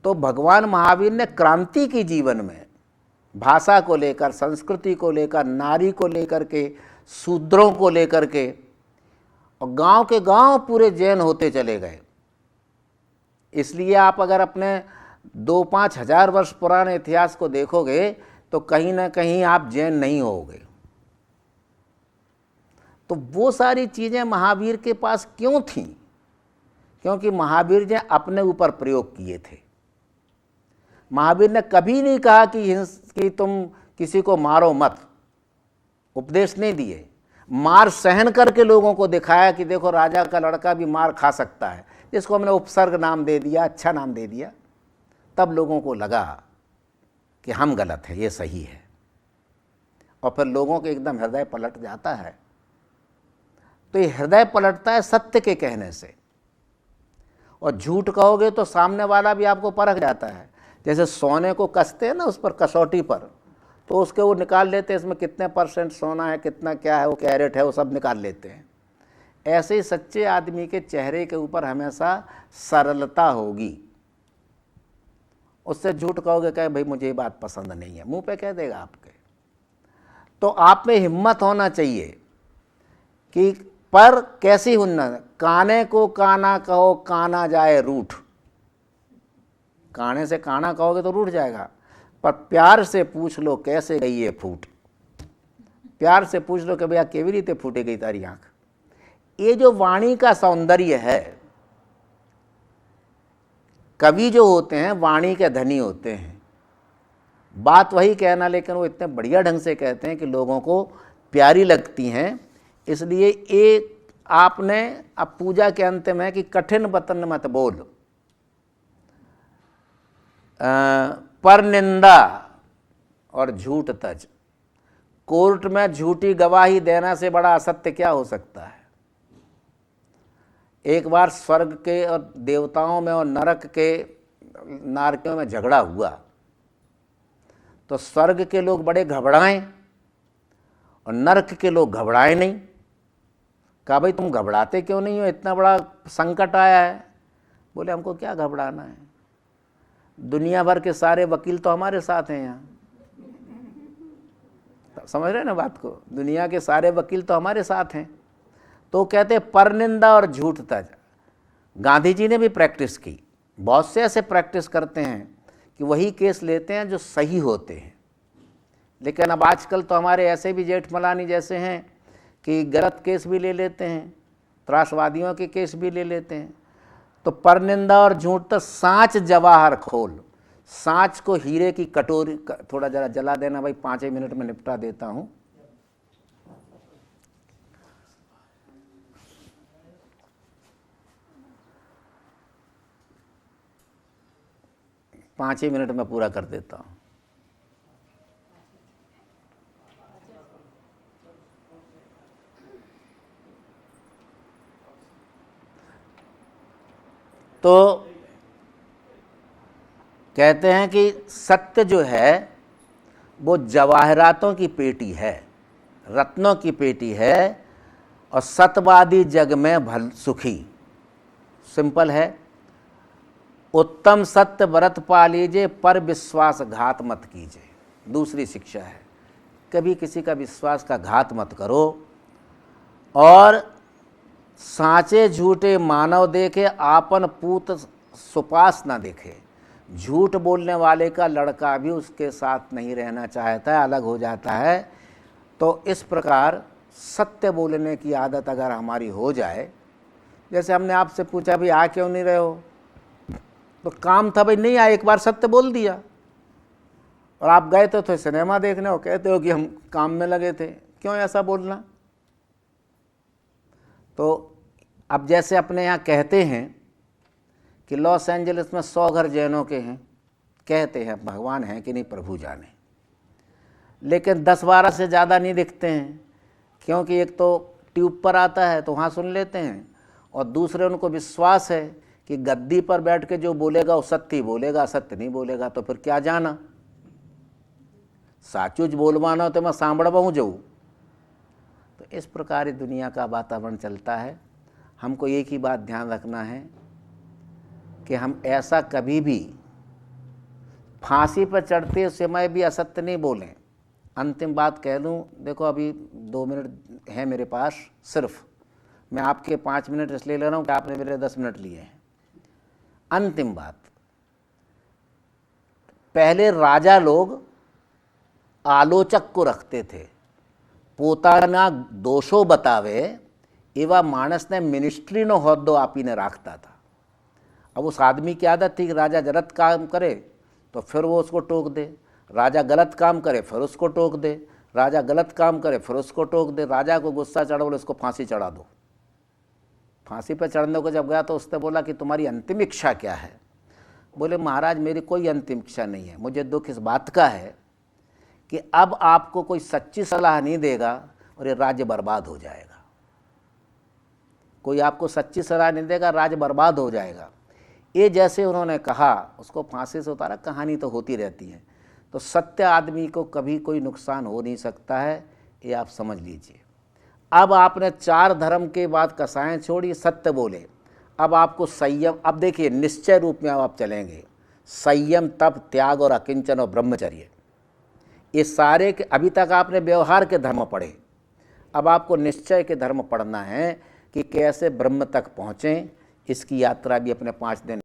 तो भगवान महावीर ने क्रांति की जीवन में, भाषा को लेकर, संस्कृति को लेकर, नारी को लेकर के, शूद्रों को लेकर के, और गांव के गांव पूरे जैन होते चले गए। इसलिए आप अगर अपने 2-5 हज़ार वर्ष पुराने इतिहास को देखोगे तो कहीं ना कहीं आप जैन नहीं होगे। तो वो सारी चीज़ें महावीर के पास क्यों थीं? क्योंकि महावीर ने अपने ऊपर प्रयोग किए थे। महावीर ने कभी नहीं कहा कि तुम किसी को मारो मत, उपदेश नहीं दिए। मार सहन करके लोगों को दिखाया कि देखो राजा का लड़का भी मार खा सकता है, जिसको हमने उपसर्ग नाम दे दिया, अच्छा नाम दे दिया। तब लोगों को लगा कि हम गलत हैं, ये सही है, और फिर लोगों के एकदम हृदय पलट जाता है। तो ये हृदय पलटता है सत्य के कहने से। और झूठ कहोगे तो सामने वाला भी आपको परख जाता है। जैसे सोने को कसते हैं ना उस पर, कसौटी पर, तो उसके वो निकाल लेते हैं इसमें कितने % सोना है, कितना क्या है, वो कैरेट है, वो सब निकाल लेते हैं। ऐसे ही सच्चे आदमी के चेहरे के ऊपर हमेशा सरलता होगी। उससे झूठ कहोगे, कहे भाई मुझे ये बात पसंद नहीं है, मुंह पे कह देगा आपके। तो आप में हिम्मत होना चाहिए कि पर कैसी हुन्ना, काने को काना कहो काना जाए रूठ। काने से काना कहोगे तो रूठ जाएगा, पर प्यार से पूछ लो कैसे गई ये फूट। प्यार से पूछ लो कि भैया केवी रीते फूटे गई तारी आंख। ये जो वाणी का सौंदर्य है, कवि जो होते हैं वाणी के धनी होते हैं। बात वही कहना, लेकिन वो इतने बढ़िया ढंग से कहते हैं कि लोगों को प्यारी लगती हैं। इसलिए एक आपने अब पूजा के अंत में कि कठिन बतन मत बोल, पर निंदा और झूठ तज। कोर्ट में झूठी गवाही देना से बड़ा असत्य क्या हो सकता है। एक बार स्वर्ग के और देवताओं में और नरक के नारकियों में झगड़ा हुआ तो स्वर्ग के लोग बड़े घबराए और नरक के लोग घबराए नहीं। कहा भाई तुम घबराते क्यों नहीं हो, इतना बड़ा संकट आया है। बोले हमको क्या घबराना है, दुनिया भर के सारे वकील तो हमारे साथ हैं यहाँ। समझ रहे हैं ना बात को, दुनिया के सारे वकील तो हमारे साथ हैं। तो कहते परनिंदा और झूठ तज। गांधी जी ने भी प्रैक्टिस की, बहुत से ऐसे प्रैक्टिस करते हैं कि वही केस लेते हैं जो सही होते हैं। लेकिन अब आजकल तो हमारे ऐसे भी जेठमलानी जैसे हैं कि गलत केस भी ले लेते हैं, त्रासवादियों के केस भी ले लेते हैं। तो परनिंदा और झूठ तो सांच जवाहर खोल, सांच को हीरे की कटोरी, थोड़ा जरा जला देना भाई, 5 मिनट में निपटा देता हूँ। पाँच ही मिनट में पूरा कर देता हूँ। तो कहते हैं कि सत्य जो है वो जवाहरातों की पेटी है, रत्नों की पेटी है, और सत्यवादी जग में भल सुखी। सिंपल है, उत्तम सत्य व्रत पा लीजिए पर विश्वास घात मत कीजिए। दूसरी शिक्षा है, कभी किसी का विश्वास का घात मत करो। और सांचे झूठे मानव देखे, आपन पूत सुपास ना देखे। झूठ बोलने वाले का लड़का भी उसके साथ नहीं रहना चाहता है, अलग हो जाता है। तो इस प्रकार सत्य बोलने की आदत अगर हमारी हो जाए, जैसे हमने आपसे पूछा भाई आ क्यों नहीं रहे हो, तो काम था भाई नहीं आए, एक बार सत्य बोल दिया। और आप गए तो सिनेमा देखने, हो कहते हो कि हम काम में लगे थे, क्यों ऐसा बोलना। तो अब जैसे अपने यहाँ कहते हैं कि लॉस एंजलिस में 100 घर जैनों के हैं, कहते हैं, भगवान हैं कि नहीं प्रभु जाने, लेकिन 10-12 से ज़्यादा नहीं दिखते हैं। क्योंकि एक तो ट्यूब पर आता है तो वहाँ सुन लेते हैं, और दूसरे उनको विश्वास है कि गद्दी पर बैठ के जो बोलेगा वो सत्य ही बोलेगा, सत्य नहीं बोलेगा तो फिर क्या जाना। साचू ज बोलवाना तो मैं सांभड़वा हूँ जाऊँ। तो इस प्रकार दुनिया का वातावरण चलता है। हमको एक ही बात ध्यान रखना है कि हम ऐसा कभी भी फांसी पर चढ़ते समय भी असत्य नहीं बोलें। अंतिम बात कह दूं, देखो अभी 2 मिनट है मेरे पास, सिर्फ मैं आपके 5 मिनट इसलिए ले रहा हूँ कि आपने मेरे 10 मिनट लिए हैं। अंतिम बात, पहले राजा लोग आलोचक को रखते थे, पोताना दोषो बतावे एवं मानस ने मिनिस्ट्री नो होद्दो आपीने रखता था। अब उस आदमी की आदत थी कि राजा गलत काम करे तो फिर वो उसको टोक दे, राजा गलत काम करे फिर उसको टोक दे, राजा गलत काम करे फिर उसको टोक दे। राजा को गुस्सा चढ़ा, बोले उसको फांसी चढ़ा दो। फांसी पर चढ़ने को जब गया तो उसने बोला कि तुम्हारी अंतिम इच्छा क्या है। बोले महाराज मेरी कोई अंतिम इच्छा नहीं है, मुझे दुख इस बात का है कि अब आपको कोई सच्ची सलाह नहीं देगा और ये राज्य बर्बाद हो जाएगा। कोई आपको सच्ची सलाह नहीं देगा, राज्य बर्बाद हो जाएगा। ये जैसे उन्होंने कहा, उसको फांसी से उतारा। कहानी तो होती रहती है। तो सत्य आदमी को कभी कोई नुकसान हो नहीं सकता है, ये आप समझ लीजिए। अब आपने 4 धर्म के बाद कसाएं छोड़ी, सत्य बोले। अब आपको संयम, अब देखिए निश्चय रूप में अब आप चलेंगे। संयम, तप, त्याग और अकिंचन और ब्रह्मचर्य, ये सारे के, अभी तक आपने व्यवहार के धर्म पढ़े, अब आपको निश्चय के धर्म पढ़ना है कि कैसे ब्रह्म तक पहुँचें। इसकी यात्रा भी अपने 5 दिन